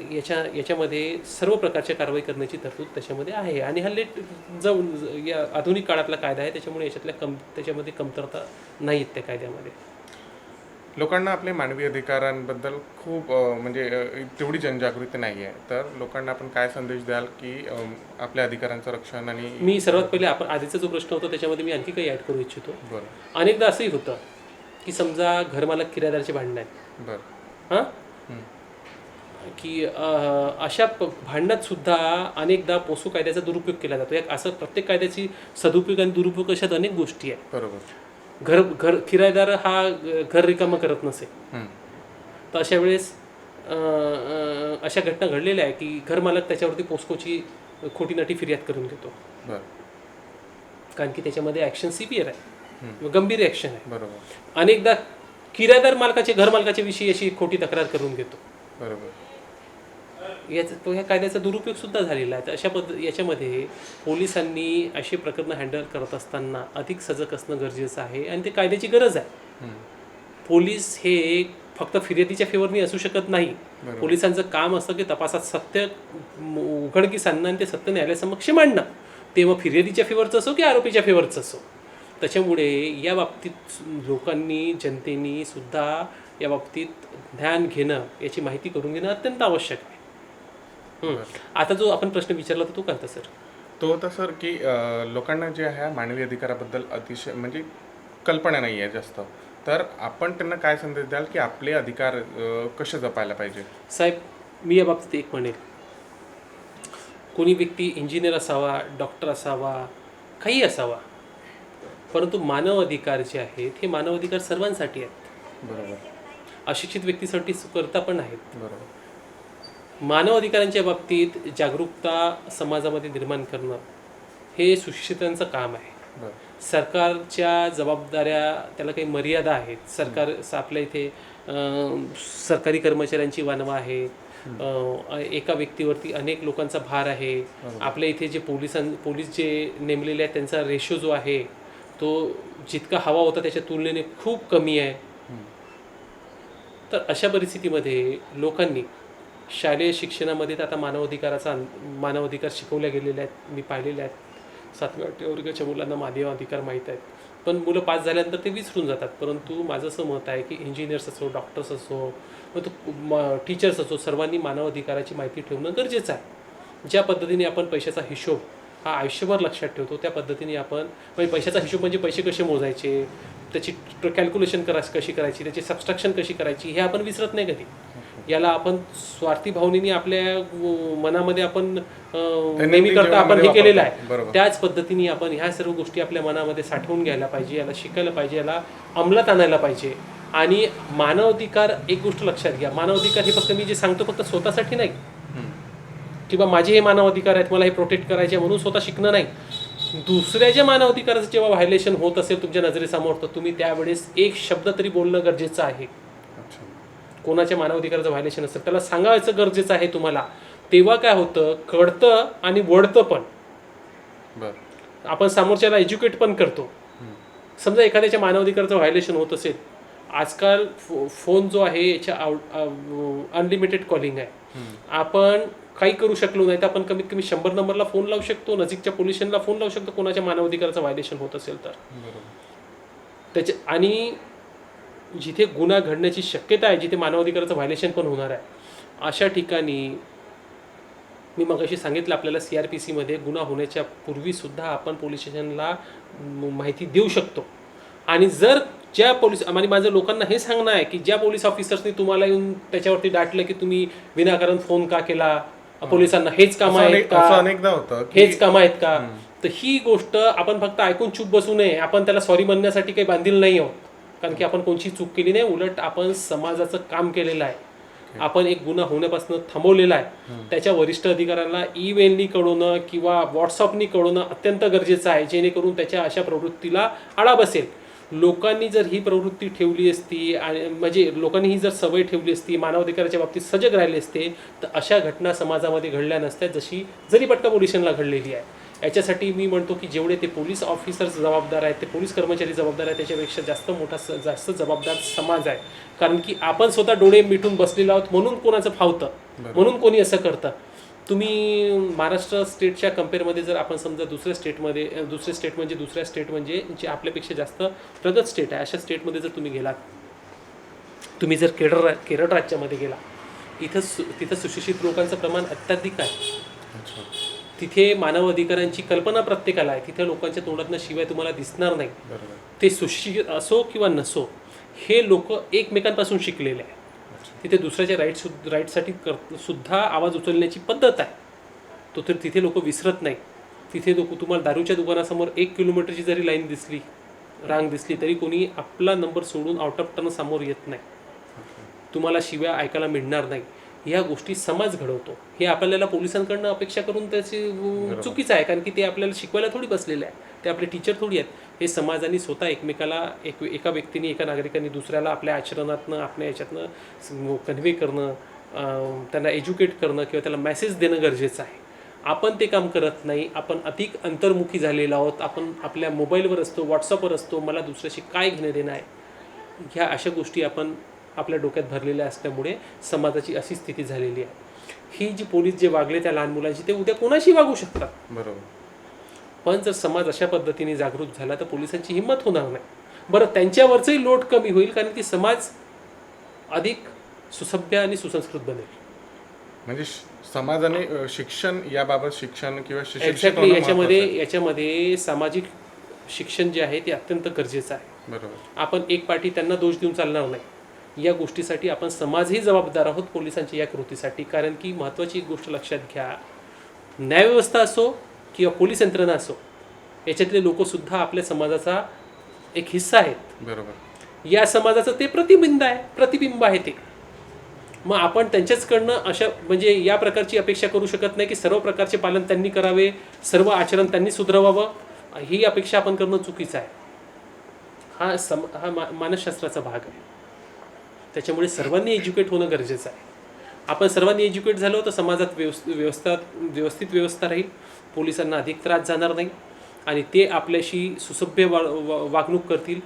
याच्यामध्ये सर्व प्रकारच्या कारवाई करण्याची तरतूद त्याच्यामध्ये आहे आणि हा या आधुनिक काळातला कायदा आहे. त्याच्यामुळे त्याच्यामध्ये कमतरता नाहीत त्या कायद्यामध्ये. लोकांना आपले मानवी अधिकारांबद्दल खूप म्हणजे तेवढी जनजागृती नाही आहे. तर लोकांना आपण काय संदेश द्याल की आपल्या अधिकारांचं रक्षण? आणि मी सर्वात पहिले आपण आधीचा जो प्रश्न होता त्याच्यामध्ये मी आणखी काही ॲड करू इच्छितो. बरं. अनेकदा असंही होतं की समजा घरमालक किरायदाराचे भांडणं आहेत. बरं. हां, की अशा भांडणात सुद्धा अनेकदा पोक्सो कायद्याचा दुरुपयोग केला जातो. असं प्रत्येक कायद्याची सदुपयोग आणि दुरुपयोग अशात अनेक गोष्टी आहेत. बरोबर. किरायदार हा घर रिकामं करत नसे, तर अशा वेळेस अशा घटना घडलेल्या आहे की घरमालक त्याच्यावरती पोस्कोची खोटी नाटी फिर्याद करून देतो. कारण की त्याच्यामध्ये ॲक्शन सिव्हिअर आहे, गंभीर ॲक्शन आहे. बरोबर. अनेकदा किरायदार घरमालकाच्या विषयी अशी खोटी तक्रार करून घेतो. बरोबर. ह्या कायद्याचा दुरुपयोग सुद्धा झालेला आहे. तर याच्यामध्ये पोलिसांनी अशी प्रकरणं हँडल करत असताना अधिक सजग असणं गरजेचं आहे आणि ते कायद्याची गरज आहे. पोलीस हे फक्त फिर्यादीच्या फेवरनी असू शकत नाही. पोलिसांचं काम असतं की तपासात सत्य उघडकीस आणणं आणि ते सत्य न्यायालयासमक्ष मांडणं, ते मग फिर्यादीच्या फेवरचं असो की आरोपीच्या फेवरचं असो. त्याच्यामुळे या बाबतीत लोकांनी, जनतेने सुद्धा या बाबतीत ध्यान घेणं, याची माहिती करून घेणं अत्यंत आवश्यक आहे. आता जो आपण प्रश्न विचारला तर तो कोणता सर? तो होता सर की लोकांना जे आहे मानवी अधिकाराबद्दल अतिशय म्हणजे कल्पना नाही आहे जास्त. तर आपण त्यांना काय संदेश द्याल की आपले अधिकार कसे जपायला पाहिजे? साहेब, मी या बाबतीत एक म्हणेल, कोणी व्यक्ती इंजिनियर असावा, डॉक्टर असावा, काही असावा, परंतु मानव अधिकार जे आहेत हे मानव अधिकार सर्वांसाठी आहेत. बरोबर. अशिक्षित व्यक्तीसाठी करता पण आहेत. बरोबर. मानव अधिकारांच्या बाबतीत जागरूकता समाजामध्ये निर्माण करणं हे सुशिक्षितांचं काम आहे. सरकारच्या जबाबदाऱ्या त्याला काही मर्यादा आहेत. सरकार आपल्या इथे सरकारी कर्मचाऱ्यांची वानवा आहे, एका व्यक्तीवरती अनेक लोकांचा भार आहे. आपल्या इथे जे पोलीस जे नेमलेले आहेत त्यांचा रेशो जो आहे तो जितका हवा होता त्याच्या तुलनेने खूप कमी आहे. तर अशा परिस्थितीमध्ये लोकांनी शालेय शिक्षणामध्ये तर आता मानवाधिकार शिकवल्या गेलेल्या आहेत. मी पाहिलेले आहेत. 7व्या 8व्या वर्गाच्या मुलांना मानवाधिकार माहीत आहेत, पण मुलं पास झाल्यानंतर ते विसरून जातात. परंतु माझं असं मत आहे की इंजिनियर्स असो, डॉक्टर्स असो, टीचर्स असो, सर्वांनी मानवाधिकाराची माहिती ठेवणं गरजेचं आहे. ज्या पद्धतीने आपण पैशाचा हिशोब हा आयुष्यभर लक्षात ठेवतो त्या पद्धतीने आपण म्हणजे पैशाचा हिशोब म्हणजे पैसे कसे मोजायचे, त्याची कॅल्क्युलेशन कशी करायची, त्याची सबस्ट्रॅक्शन कशी करायची हे आपण विसरत नाही कधी. याला आपण स्वार्थी भावनेने आपल्या मनामध्ये आपण नेहमी करता आपण हे केलेलं आहे. त्याच पद्धतीने आपण ह्या सर्व गोष्टी आपल्या मनामध्ये साठवून घ्यायला पाहिजे, याला शिकायला पाहिजे, याला अंमलात आणायला पाहिजे. आणि मानवाधिकार एक गोष्ट लक्षात घ्या, मानवाधिकार हे फक्त मी जे सांगतो फक्त स्वतःसाठी नाही किंवा माझे हे मानवाधिकार आहेत मला हे प्रोटेक्ट करायचे म्हणून स्वतः शिकणं नाही. दुसऱ्याच्या मानवाधिकाराचं जेव्हा व्हायलेशन होत असेल तुमच्या नजरेसमोर तर तुम्ही त्यावेळेस एक शब्द तरी बोलणं गरजेचं आहे. कोणाच्या मानवाधिकाराचं व्हायलेशन असेल त्याला सांगायचं गरजेचं आहे तुम्हाला. तेव्हा काय होतं, कळतं आणि वळतं पण. आपण समोरच्याला एज्युकेट पण करतो. समजा एखाद्याच्या मानवाधिकाराचं व्हायलेशन होत असेल, आजकाल फोन जो आहे याच्या अनलिमिटेड कॉलिंग आहे. आपण काही करू शकलो नाही तर आपण कमीत कमी 100 नंबरला फोन लावू शकतो, नजीकच्या पोलीस स्टेशनला फोन लावू शकतो कोणाच्या मानवाधिकाराचं व्हायलेशन होत असेल तर. त्याचे आणि जिथे गुन्हा घडण्याची शक्यता आहे, जिथे मानवाधिकाराचं व्हायलेशन पण होणार आहे, अशा ठिकाणी मी मगाशी सांगितलं आपल्याला CRPC मध्ये गुन्हा होण्याच्या पूर्वीसुद्धा आपण पोलीस स्टेशनला माहिती देऊ शकतो. आणि जर ज्या पोलीस आणि माझं लोकांना हे सांगणं आहे की ज्या पोलीस ऑफिसर्सनी तुम्हाला येऊन त्याच्यावरती डाटलं की तुम्ही विनाकारण फोन का केला, पोलिसांना हेच काम आहेत का, हेच काम आहेत का, तर ही गोष्ट आपण फक्त ऐकून चूप बसू नये. आपण त्याला सॉरी म्हणण्यासाठी काही बांधील नाही आहोत, कारण की आपण कोणची चूक केली नाही, उलट आपण समाजाचं काम केलेलं आहे. आपण एक गुन्हा होण्यापासून थांबवलेला आहे. त्याच्या वरिष्ठ अधिकाऱ्यांना ईमेलनी कळवणं किंवा व्हॉट्सअपनी कळवणं अत्यंत गरजेचं आहे, जेणेकरून त्याच्या अशा प्रवृत्तीला आळा बसेल. लोकांनी जर ही प्रवृत्ती ठेवली असती आणि म्हणजे लोकांनी ही जर सवय ठेवली असती, मानवाधिकाराच्या बाबतीत सजग राहिले असते, तर अशा घटना समाजामध्ये घडल्या नसत्या जशी जरीपटका पोलीस स्टेशनला घडलेली आहे. याच्यासाठी मी म्हणतो की जेवढे ते पोलीस ऑफिसर्स जबाबदार आहेत, ते पोलीस कर्मचारी जबाबदार आहेत, त्याच्यापेक्षा जास्त जबाबदार समाज आहे. कारण की आपण स्वतः डोळे मिटून बसलेलो आहोत म्हणून कोणाचं फावतं, म्हणून कोणी असं करतं. तुम्ही महाराष्ट्र स्टेटच्या कम्पेअरमध्ये जर आपण समजा दुसऱ्या स्टेट म्हणजे जे आपल्यापेक्षा जास्त प्रगत स्टेट आहे अशा स्टेटमध्ये जर तुम्ही गेलात, तुम्ही जर केरळ राज्यामध्ये गेला, तिथं सुशिक्षित लोकांचं प्रमाण अत्याधिक आहे. तिथे मानव अधिकारांची कल्पना प्रत्येकाला आहे. तिथे लोकांच्या तोंडातनं शिवाय तुम्हाला दिसणार नाही. ते सुशिक्षित असो किंवा नसो, हे लोक एकमेकांपासून शिकलेले आहे. तिथे दुसऱ्याच्या राईटसाठी सुद्धा आवाज उचलण्याची पद्धत आहे. तो तर तिथे लोक विसरत नाही. तिथे लोक तुम्हाला दारूच्या दुकानासमोर 1 किलोमीटरची जरी लाईन दिसली, रांग दिसली, तरी कोणी आपला नंबर सोडून आउट ऑफ टर्न समोर येत नाही. तुम्हाला शिव्या ऐकायला मिळणार नाही. ह्या गोष्टी समाज घडवतो. हे आपल्याला पोलिसांकडनं अपेक्षा करून त्याची चुकीचं आहे, कारण की ते आपल्याला शिकवायला थोडी बसलेले आहे, ते आपले टीचर थोडी आहेत. हे समाजाने स्वतः एकमेकाला एका व्यक्तीने एका नागरिकांनी दुसऱ्याला आपल्या आचरणातनं आपल्या याच्यातनं कन्व्हे करणं, त्यांना एज्युकेट करणं किंवा त्याला मेसेज देणं गरजेचं आहे. आपण ते काम करत नाही. आपण अधिक अंतर्मुखी झालेलो आहोत. आपण आपल्या मोबाईलवर असतो, व्हॉट्सअपवर असतो, मला दुसऱ्याशी काय घेणं देणं आहे, ह्या अशा गोष्टी आपण आपल्या डोक्यात भरलेल्या असल्यामुळे समाजाची अशी स्थिती झालेली आहे. ही जी पोलीस जे वागले त्या लहान मुलांची, ते उद्या कोणाशी वागू शकतात. बरोबर. पण जर समाज अशा पद्धतीने जागृत झाला तर पोलिसांची हिंमत होणार नाही. बरं, त्यांच्यावरचंही लोड कमी होईल, कारण की समाज अधिक सुसभ्य आणि सुसंस्कृत बनेल. म्हणजे समाजाने शिक्षण याबाबत शिक्षण किंवा एक्झॅक्टली याच्यामध्ये सामाजिक शिक्षण जे आहे ते अत्यंत गरजेचं आहे. बरोबर. आपण एक पार्टी त्यांना दोष देऊन चालणार नाही. या गोष्टीसाठी आपण समाजही जबाबदार आहोत पोलिसांच्या या कृतीसाठी. कारण की महत्त्वाची एक गोष्ट लक्षात घ्या, न्यायव्यवस्था असो किंवा पोलीस यंत्रणा असो, याच्यातले लोकसुद्धा आपल्या समाजाचा एक हिस्सा आहेत. बरोबर. या समाजाचं ते प्रतिबिंब आहे ते. मग आपण त्यांच्याचकडनं अशा म्हणजे या प्रकारची अपेक्षा करू शकत नाही की सर्व प्रकारचे पालन त्यांनी करावे, सर्व आचरण त्यांनी सुधरवावं. ही अपेक्षा आपण करणं चुकीचं आहे. हा मानसशास्त्राचा भाग आहे. त्याच्यामुळे सर्वांनी एज्युकेट होणं गरजेचं आहे. आपण सर्वांनी एज्युकेट झालो तर समाजात व्यवस्थित व्यवस्था राहील, पोलिसांना अधिक त्रास जाणार नाही आणि ते आपल्याशी सुसभ्य वागणूक करतील.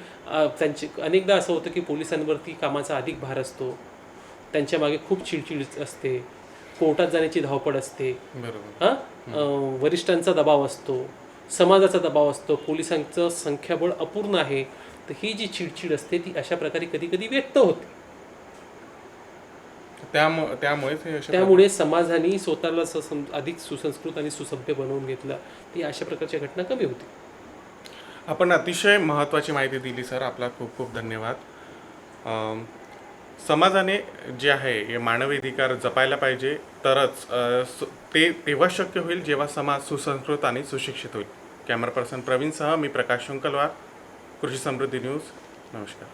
त्यांचे अनेकदा असं होतं की पोलिसांवरती कामाचा अधिक भार असतो, त्यांच्या मागे खूप चिडचिड असते, कोर्टात जाण्याची धावपळ असते, बरोबर. वरिष्ठांचा दबाव असतो, समाजाचा दबाव असतो, पोलिसांचं संख्याबळ अपूर्ण आहे. तर ही जी चिडचिड असते ती अशा प्रकारे कधी कधी व्यक्त होते. त्यामुळे समाजाने स्वतःला अधिक सुसंस्कृत आणि सुसभ्य बनवून घेतलं ती अशा प्रकारच्या घटना कमी होती. आपण अतिशय महत्त्वाची माहिती दिली सर, आपला खूप खूप धन्यवाद. समाजाने जे आहे हे मानवी अधिकार जपायला पाहिजे, तरच ते तेव्हा शक्य होईल जेव्हा समाज सुसंस्कृत आणि सुशिक्षित होईल. कॅमेरा पर्सन प्रवीणसह मी प्रकाश शुंकलवार, कृषी समृद्धी न्यूज. नमस्कार.